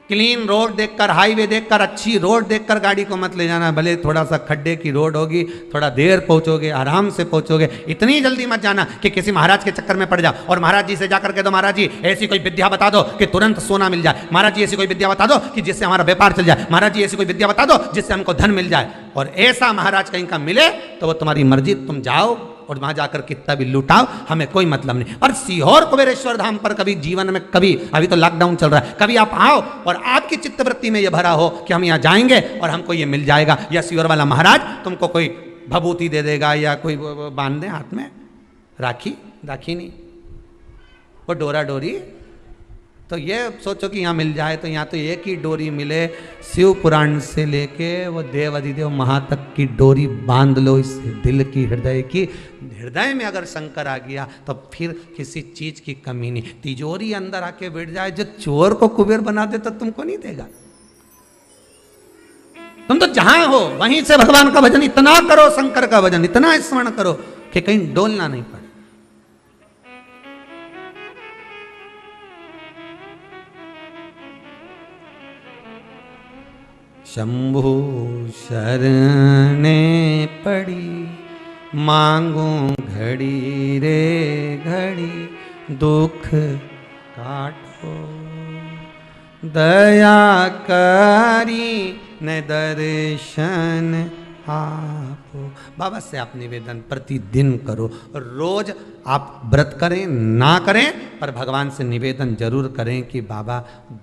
क्लीन रोड देखकर, हाईवे देखकर, अच्छी रोड देखकर गाड़ी को मत ले जाना। भले थोड़ा सा खड्डे की रोड होगी, थोड़ा देर पहुंचोगे, आराम से पहुंचोगे, इतनी जल्दी मत जाना कि किसी महाराज के चक्कर में पड़ जाओ और महाराज जी से जाकर के दो महाराज जी ऐसी कोई विद्या बता दो कि तुरंत सोना मिल जाए, महाराज जी ऐसी कोई विद्या बता दो कि जिससे हमारा व्यापार चल जाए, महाराज जी ऐसी कोई विद्या बता दो जिससे हमको धन मिल जाए। और ऐसा महाराज कहीं का मिले तो वो तुम्हारी मर्जी, तुम जाओ और वहां जाकर कितना भी लुटाओ, हमें कोई मतलब नहीं। और सीहोर कुबेरेश्वर धाम पर कभी जीवन में, कभी, अभी तो लॉकडाउन चल रहा है, कभी आप आओ और आपकी चित्तवृत्ति में ये भरा हो कि हम यहाँ जाएंगे और हमको ये मिल जाएगा, या सीहोर वाला महाराज तुमको कोई भभूति दे देगा या कोई बांध दे हाथ में राखी, राखी नहीं वो डोरा डोरी। तो ये सोचो कि यहाँ मिल जाए तो यहाँ तो एक ही डोरी मिले, शिव पुराण से लेके वो देव अधिदेव महा तक की डोरी बांध लो इस दिल की, हृदय की। हृदय में अगर शंकर आ गया तो फिर किसी चीज की कमी नहीं। तिजोरी अंदर आके बैठ जाए, जो चोर को कुबेर बना दे तो तुमको नहीं देगा। तुम तो जहां हो वहीं से भगवान का भजन इतना करो, शंकर का भजन इतना स्मरण करो कि कहीं डोलना नहीं पड़े। शंभु शरणे पड़ी, मांगू घड़ी रे घड़ी, दुख काटो दया करी न दर्शन आपो। बाबा से आप निवेदन प्रतिदिन करो, रोज आप व्रत करें ना करें पर भगवान से निवेदन जरूर करें कि बाबा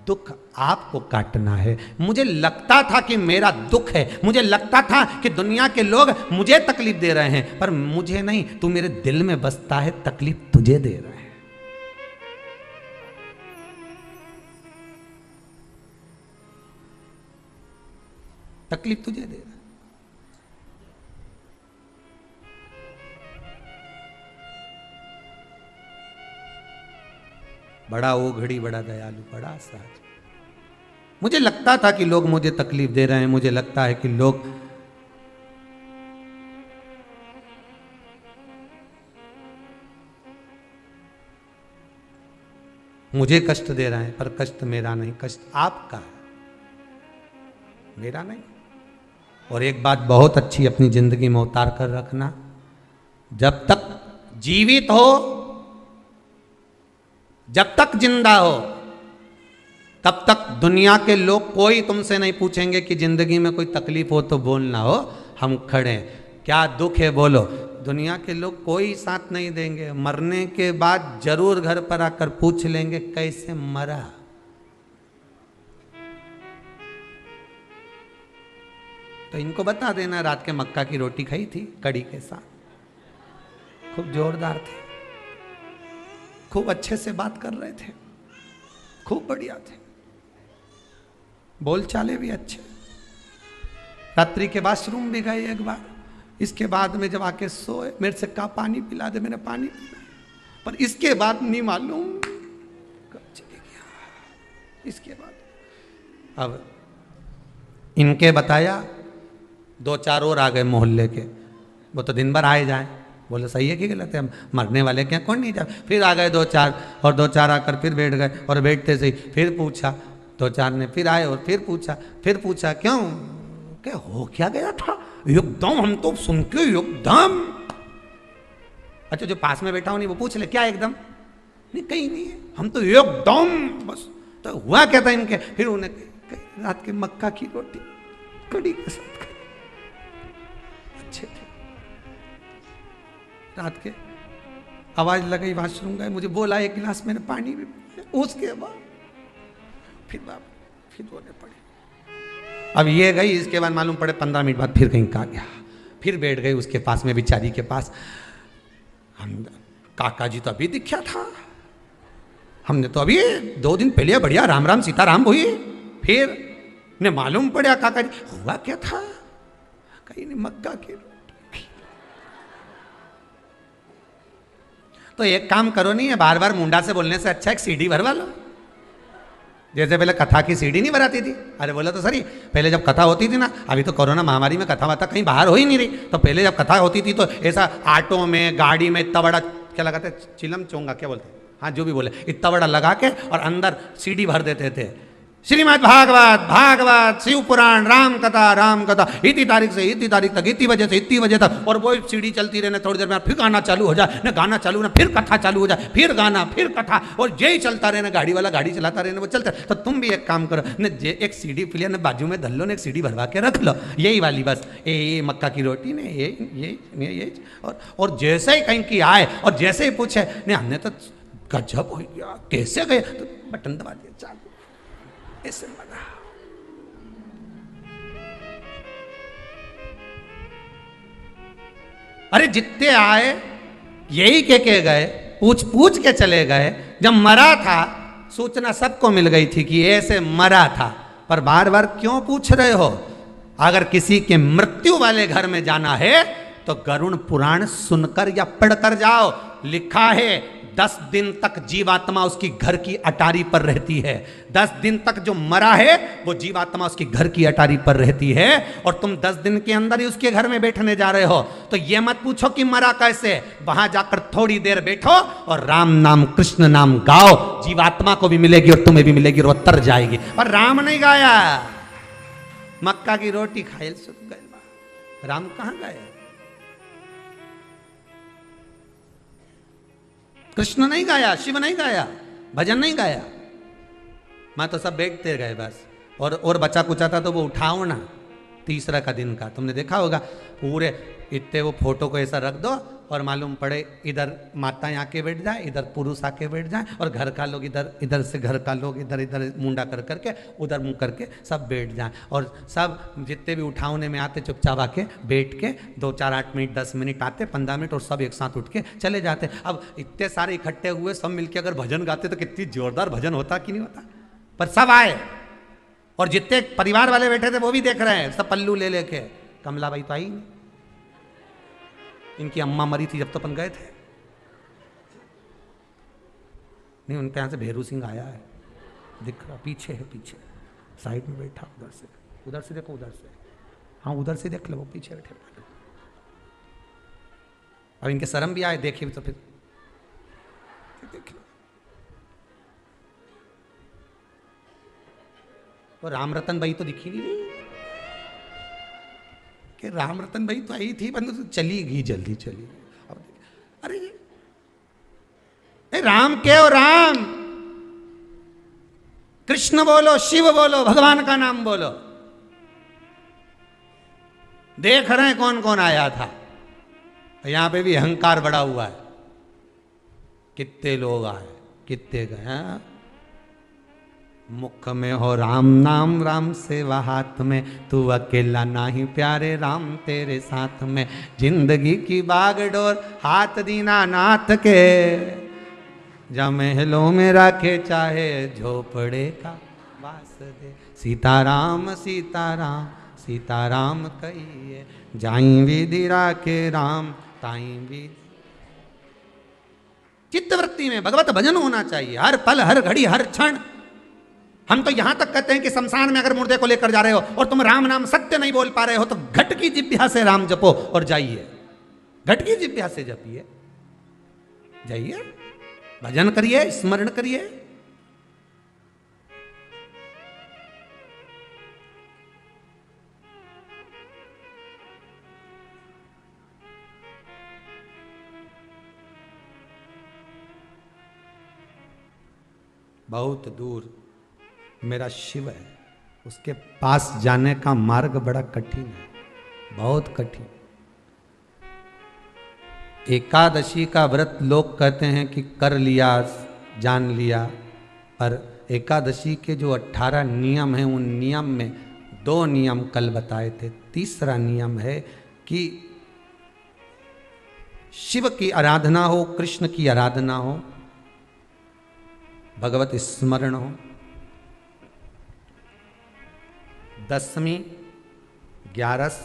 दुख आपको काटना है। मुझे लगता था कि मेरा दुख है, मुझे लगता था कि दुनिया के लोग मुझे तकलीफ दे रहे हैं, पर मुझे नहीं, तू मेरे दिल में बसता है, तकलीफ तुझे दे रहा है। तकलीफ तुझे दे रहा है। बड़ा ओघड़ी, बड़ा दयालु, बड़ा सहज। मुझे लगता था कि लोग मुझे तकलीफ दे रहे हैं, मुझे लगता है कि लोग मुझे कष्ट दे रहे हैं, पर कष्ट मेरा नहीं, कष्ट आपका है, मेरा नहीं। और एक बात बहुत अच्छी अपनी जिंदगी में उतार कर रखना, जब तक जीवित हो, जब तक जिंदा हो, तब तक दुनिया के लोग कोई तुमसे नहीं पूछेंगे कि जिंदगी में कोई तकलीफ हो तो बोलना हो, हम खड़े हैं, क्या दुख है बोलो। दुनिया के लोग कोई साथ नहीं देंगे, मरने के बाद जरूर घर पर आकर पूछ लेंगे कैसे मरा। तो इनको बता देना रात के मक्का की रोटी खाई थी कड़ी के साथ, खूब जोरदार थे, खूब अच्छे से बात कर रहे थे, खूब बढ़िया थे, बोल चाले भी अच्छे। रात्रि के वॉशरूम भी गए एक बार, इसके बाद में जब आके सोए मेरे से कहा पानी पिला दे, मैंने पानी पिला, पर इसके बाद नहीं मालूम कब चले गया। इसके बाद अब इनके बताया, दो चार और आ गए मोहल्ले के, वो तो दिन भर आए जाए, बोले सही है कि गलत है, हम मरने वाले क्या, कौन नहीं जाए। फिर आ गए दो चार, और दो चार आकर फिर बैठ गए, और बैठते से ही फिर पूछा, दो चार ने फिर आए और फिर पूछा क्यों, क्या हो क्या गया था एकदम, हम तो सुन के एकदम। अच्छा जो पास में बैठा हो नहीं वो पूछ ले क्या एकदम, नहीं कहीं नहीं है, हम तो एकदम बस। तो हुआ क्या था इनके, फिर उन्हें रात के मक्का की रोटी कड़ी के साथ खाई, अच्छे थे। रात के आवाज लगाई, वॉशरूम गए, मुझे बोला एक गिलास मैंने पानी भी पिया, उसके बाद फिर रोने पड़े। अब ये गई, इसके बाद मालूम पड़े 15 मिनट बाद फिर कहीं कहा गया, फिर बैठ गई उसके पास में, बिचारी के पास। हम काका जी तो अभी दिखा था, हमने तो अभी 2 दिन पहले बढ़िया राम राम सीताराम हुई, फिर ने मालूम पड़ा काका जी हुआ क्या था, कहीं नहीं मक्का की रोटी। तो एक काम करो, नहीं है बार बार मुंडा से बोलने से अच्छा एक सीडी भरवा लो, जैसे पहले कथा की सीडी नहीं भराती थी। अरे बोला तो सही, पहले जब कथा होती थी ना, अभी तो कोरोना महामारी में कथा वाता कहीं बाहर हो ही नहीं रही, तो पहले जब कथा होती थी तो ऐसा ऑटो में गाड़ी में इतना बड़ा क्या लगाते, चिलम चोंगा क्या बोलते, हाँ जो भी बोले, इतना बड़ा लगा के और अंदर सीडी भर देते थे, श्रीमद् भागवत शिव पुराण राम कथा इतनी तारीख से इतनी तारीख तक, इतनी बजे से इतनी बजे तक, और वो सीढ़ी चलती रहने, थोड़ी देर में फिर गाना चालू हो जाए, ना गाना चालू ना फिर कथा चालू हो जाए, फिर गाना फिर कथा, और यही चलता रहना, गाड़ी वाला गाड़ी चलाता रहना, वो चलता। तो तुम भी एक काम करो न, एक सीढ़ी प्लेयर ने बाजू में धल लो ने, एक सीढ़ी भरवा के रख लो, यही वाली बस, ये मक्का की रोटी ने ये और जैसे ही कहीं की आए और जैसे ही पूछे नहीं हमने तो गजब हो गया कैसे गए, तो बटन दबा दिया चालू, ऐसे मजा। अरे जितने आए यही के गए, पूछ के चले गए। जब मरा था सूचना सबको मिल गई थी कि ऐसे मरा था, पर बार बार क्यों पूछ रहे हो। अगर किसी के मृत्यु वाले घर में जाना है तो गरुड़ पुराण सुनकर या पढ़कर जाओ। लिखा है 10 दिन तक जीवात्मा उसकी घर की अटारी पर रहती है। 10 दिन तक जो मरा है वो जीवात्मा उसकी घर की अटारी पर रहती है, और तुम 10 दिन के अंदर ही उसके घर में बैठने जा रहे हो। तो ये मत पूछो कि मरा कैसे, वहां जाकर थोड़ी देर बैठो और राम नाम कृष्ण नाम गाओ, जीवात्मा को भी मिलेगी और तुम्हें भी मिलेगी और वो तर जाएगी। पर राम नहीं गाया, मक्का की रोटी खाए सुख गए, राम कहां गए, कृष्ण नहीं गाया, शिव नहीं गाया, भजन नहीं गाया, मैं तो सब बैठते गए बस। और बचा कुचा था तो वो उठाओ ना, तीसरा का दिन का तुमने देखा होगा, पूरे इतने वो फोटो को ऐसा रख दो और मालूम पड़े इधर माताएं आके बैठ जाए, इधर पुरुष आके बैठ जाए, और घर का लोग इधर से घर का लोग इधर मुंडा कर करके उधर मुंह करके सब बैठ जाए, और सब जितने भी उठावने में आते चुपचाप आके बैठ के 2 4 8 मिनट 10 मिनट आते 15 मिनट, और सब एक साथ उठ के चले जाते। अब इतने सारे इकट्ठे हुए सब मिलके अगर भजन गाते तो कितनी जोरदार भजन होता कि नहीं होता। पर सब आए और जितने परिवार वाले बैठे थे वो भी देख रहे हैं, सब पल्लू ले लेके। कमलाबाई तो आई नहीं, इनकी अम्मा मरी थी जब तो अपन गए थे, नहीं उनके यहाँ से भेरू सिंह आया है, दिख रहा पीछे है, पीछे साइड में बैठा, उधर से देखो, उधर से, हाँ उधर से देख लो, वो पीछे बैठे। अब इनके शर्म भी आए, देखे तो फिर देख लो। तो राम रतन भाई तो दिखी नहीं कि राम रतन भाई तो आई थी, बंद चली गई, जल्दी चली गई। अब राम के हो, राम। कृष्ण बोलो, शिव बोलो, भगवान का नाम बोलो। देख रहे हैं कौन कौन आया था। यहां पे भी अहंकार बड़ा हुआ है। कितने लोग आए, कितने गए हैं। मुख में हो राम नाम, राम सेवा हाथ में, तू अकेला नाही प्यारे, राम तेरे साथ में। जिंदगी की बागडोर हाथ दीना नाथ के, जा महलों में रखे चाहे झोपड़े का वास दे। सीताराम सीताराम सीताराम कहिए, जाई विधि राखे राम ताई विधि। चित्तवृत्ति में भगवत भजन होना चाहिए हर पल, हर घड़ी, हर क्षण। हम तो यहां तक कहते हैं कि शमशान में अगर मुर्दे को लेकर जा रहे हो और तुम राम नाम सत्य नहीं बोल पा रहे हो, तो घट की जिह्वा से राम जपो और जाइए। घट की जिह्वा से जपिए, जाइए, भजन करिए, स्मरण करिए। बहुत दूर मेरा शिव है, उसके पास जाने का मार्ग बड़ा कठिन है, बहुत कठिन। एकादशी का व्रत लोग कहते हैं कि कर लिया, जान लिया, पर एकादशी के जो 18 नियम हैं, उन नियम में 2 नियम कल बताए थे। तीसरा नियम है कि शिव की आराधना हो, कृष्ण की आराधना हो, भगवत स्मरण हो। दशमी, 11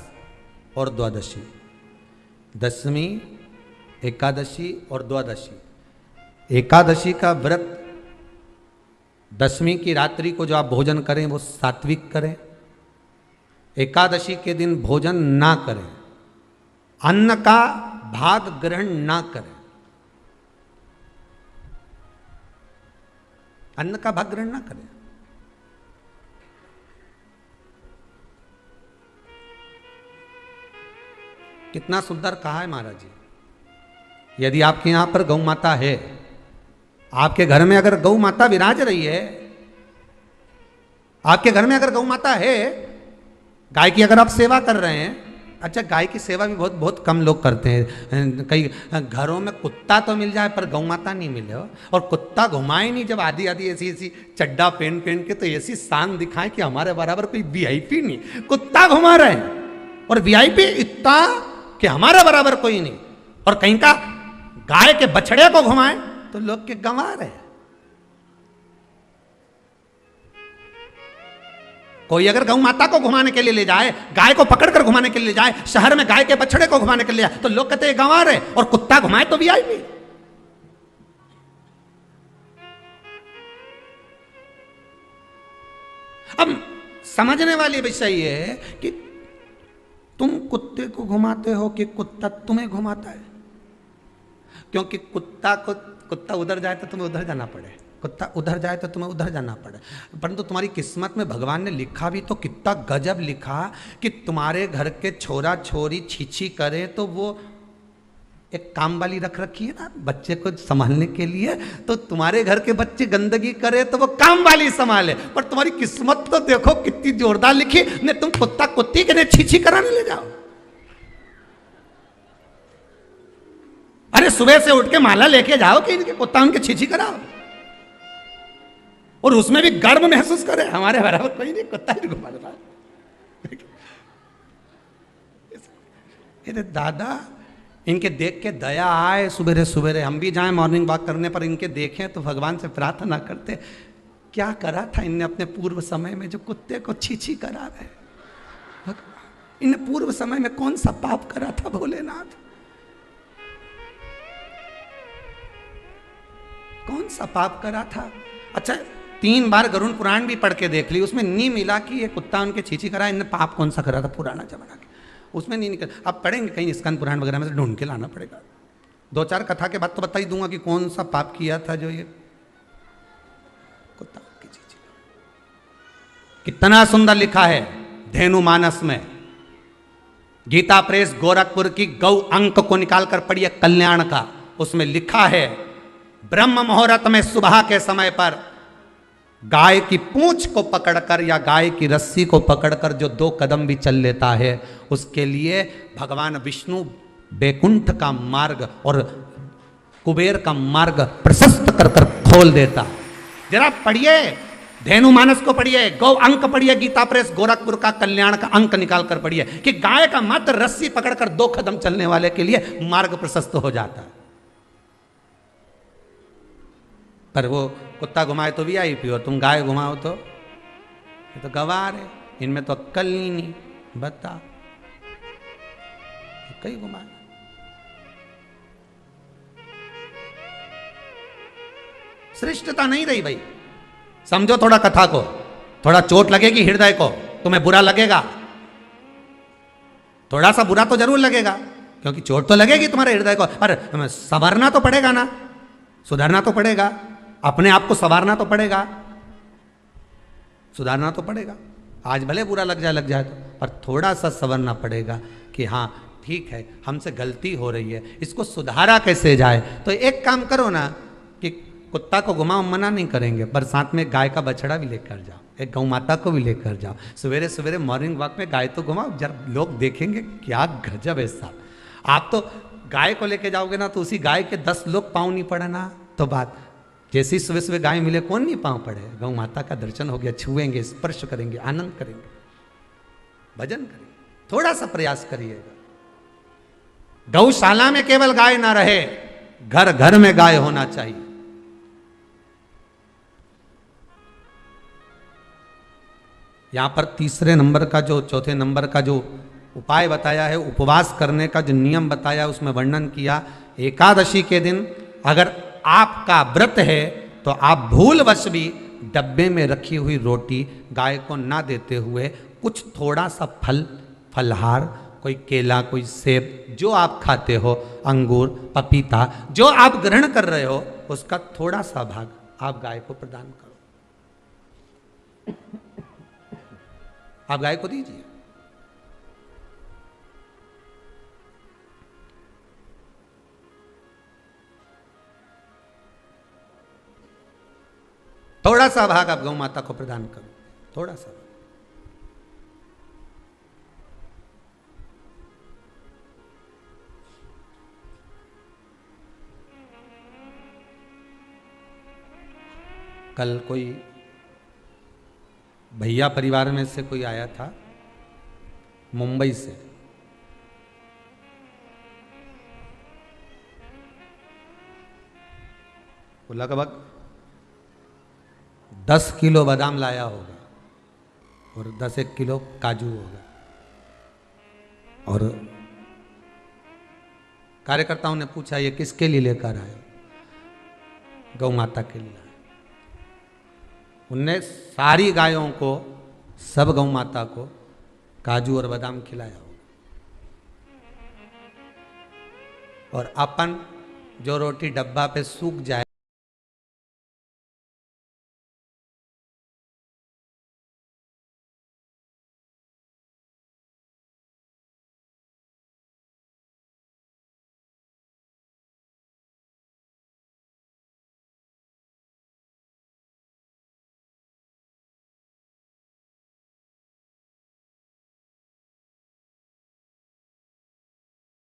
और द्वादशी, दशमी, एकादशी और द्वादशी। एकादशी का व्रत, दशमी की रात्रि को जो आप भोजन करें वो सात्विक करें। एकादशी के दिन भोजन ना करें, अन्न का भाग ग्रहण ना करें, अन्न का भाग ग्रहण ना करें। कितना सुंदर कहा है महाराज जी। यदि आपके यहां पर गौ माता है, आपके घर में अगर गौ माता विराज रही है, आपके घर में अगर गौ माता है, गाय की अगर आप सेवा कर रहे हैं, अच्छा गाय की सेवा भी बहुत बहुत कम लोग करते हैं। कई घरों में कुत्ता तो मिल जाए पर गौ माता नहीं मिले हो, और कुत्ता घुमाए नहीं जब आधी आधी ऐसी ऐसी चड्डा पहन पहन के, तो ऐसी शान दिखाए कि हमारे बराबर कोई वीआईपी नहीं, कुत्ता घुमा रहे हैं। और वीआईपी इतना कि हमारे बराबर कोई नहीं, और कहीं का गाय के बछड़े को घुमाए तो लोग के गंवा रहे। कोई अगर गौ माता को घुमाने के लिए ले जाए, गाय को पकड़कर घुमाने के लिए ले जाए, शहर में गाय के बछड़े को घुमाने के लिए जाए, तो लोग कहते हैं गंवा रहे, और कुत्ता घुमाए तो वीआईपी। अब समझने वाली विषय ये है कि तुम कुत्ते को घुमाते हो कि कुत्ता तुम्हें घुमाता है। क्योंकि कुत्ता उधर जाए तो तुम्हें उधर जाना पड़े, कुत्ता उधर जाए तो तुम्हें उधर जाना पड़े। परंतु तुम्हारी किस्मत में भगवान ने लिखा भी तो कितना गजब लिखा कि तुम्हारे घर के छोरा छोरी छीछी करे तो वो एक काम वाली रख रखी है ना बच्चे को संभालने के लिए, तो तुम्हारे घर के बच्चे गंदगी करे तो वो काम वाली संभाले। पर तुम्हारी किस्मत तो देखो कितनी जोरदार लिखी, ने तुम कुत्ता कुत्ती के छीछी कराने ले जाओ। अरे सुबह से उठ के माला लेके जाओ कि इनके कुत्ता उनके छीछी कराओ, और उसमें भी गर्व महसूस करे हमारे बराबर कोई नहीं, कुत्ता ही घुमा रहा। दादा इनके देख के दया आए, सुबह सुबह हम भी जाएं मॉर्निंग वॉक करने पर इनके देखें तो भगवान से प्रार्थना करते, क्या करा था इनने अपने पूर्व समय में जो कुत्ते को छीछी करा रहे। इनने पूर्व समय में कौन सा पाप करा था भोलेनाथ, कौन सा पाप करा था। अच्छा 3 बार गरुड़ पुराण भी पढ़ के देख ली, उसमें नहीं मिला कि ये कुत्ता उनके छीछी करा, इनने पाप कौन सा करा था पुराना जमाना के, उसमें नहीं निकल। अब पढ़ेंगे कहीं स्कंद पुराण वगैरह में से ढूंढ के लाना पड़ेगा। 2-4 कथा के बाद तो बता ही दूंगा कि कौन सा पाप किया था जो ये कुत्ता की छीछी। कितना सुंदर लिखा है धेनु मानस में, गीता प्रेस गोरखपुर की गौ अंक को निकाल कर पढ़िए कल्याण का, उसमें लिखा है ब्रह्म मुहूर्त में सुबह के समय पर गाय की पूंछ को पकड़कर या गाय की रस्सी को पकड़कर जो 2 कदम भी चल लेता है, उसके लिए भगवान विष्णु बैकुंठ का मार्ग और कुबेर का मार्ग प्रशस्त कर कर खोल देता। जरा पढ़िए, धेनु मानस को पढ़िए, गौ अंक पढ़िए, गीता प्रेस गोरखपुर का कल्याण का अंक निकाल कर पढ़िए कि गाय का मात्र रस्सी पकड़कर 2 कदम चलने वाले के लिए मार्ग प्रशस्त हो जाता है। पर वो कुत्ता घुमाए तो VIP हो, तुम गाय घुमाओ तो ये तो गवार है, इनमें तो अक्कल ही नहीं। बता कहीं घुमाए, श्रेष्ठता नहीं रही भाई। समझो थोड़ा कथा को, थोड़ा चोट लगेगी हृदय को, तुम्हें बुरा लगेगा, थोड़ा सा बुरा तो जरूर लगेगा, क्योंकि चोट तो लगेगी तुम्हारे हृदय को, पर संवरना तो पड़ेगा ना, सुधरना तो पड़ेगा, अपने आप को संवारना तो पड़ेगा, सुधारना तो पड़ेगा। आज भले बुरा लग जाए तो, पर थोड़ा सा संवरना पड़ेगा कि हाँ ठीक है, हमसे गलती हो रही है, इसको सुधारा कैसे जाए। तो एक काम करो ना कि कुत्ता को घुमाओ, मना नहीं करेंगे, पर साथ में गाय का बछड़ा भी लेकर जाओ, एक गौ माता को भी लेकर जाओ, सवेरे सवेरे मॉर्निंग वॉक में गाय तो घुमाओ, जब लोग देखेंगे क्या गजब है साहब। आप तो गाय को लेके जाओगे ना तो उसी गाय के 10 लोग पाँव नहीं पड़े ना, तो बात जैसी सुबह सुबह गाय मिले कौन नहीं पाँव पड़े। गौ माता का दर्शन हो गया, छुएंगे, स्पर्श करेंगे, आनंद करेंगे, भजन करेंगे, थोड़ा सा प्रयास करिएगा। गौशाला में केवल गाय ना रहे, घर घर में गाय होना चाहिए। यहां पर तीसरे नंबर का जो, चौथे नंबर का जो उपाय बताया है, उपवास करने का जो नियम बताया, उसमें वर्णन किया, एकादशी के दिन अगर आपका व्रत है तो आप भूलवश भी डब्बे में रखी हुई रोटी गाय को ना देते हुए कुछ थोड़ा सा फल, फलहार, कोई केला, कोई सेब, जो आप खाते हो, अंगूर, पपीता, जो आप ग्रहण कर रहे हो, उसका थोड़ा सा भाग आप गाय को प्रदान करो, आप गाय को दीजिए। थोड़ा सा भाग आप गौ माता को प्रदान करो, थोड़ा सा। कल कोई भैया परिवार में से कोई आया था मुंबई से, वो लगभग 10 किलो बादाम लाया होगा और 10-1 किलो काजू होगा, और कार्यकर्ताओं ने पूछा ये किसके लिए लेकर आए, गौ माता के लिए। उनने सारी गायों को, सब गौ माता को काजू और बादाम खिलाया होगा, और अपन जो रोटी डब्बा पे सूख जाए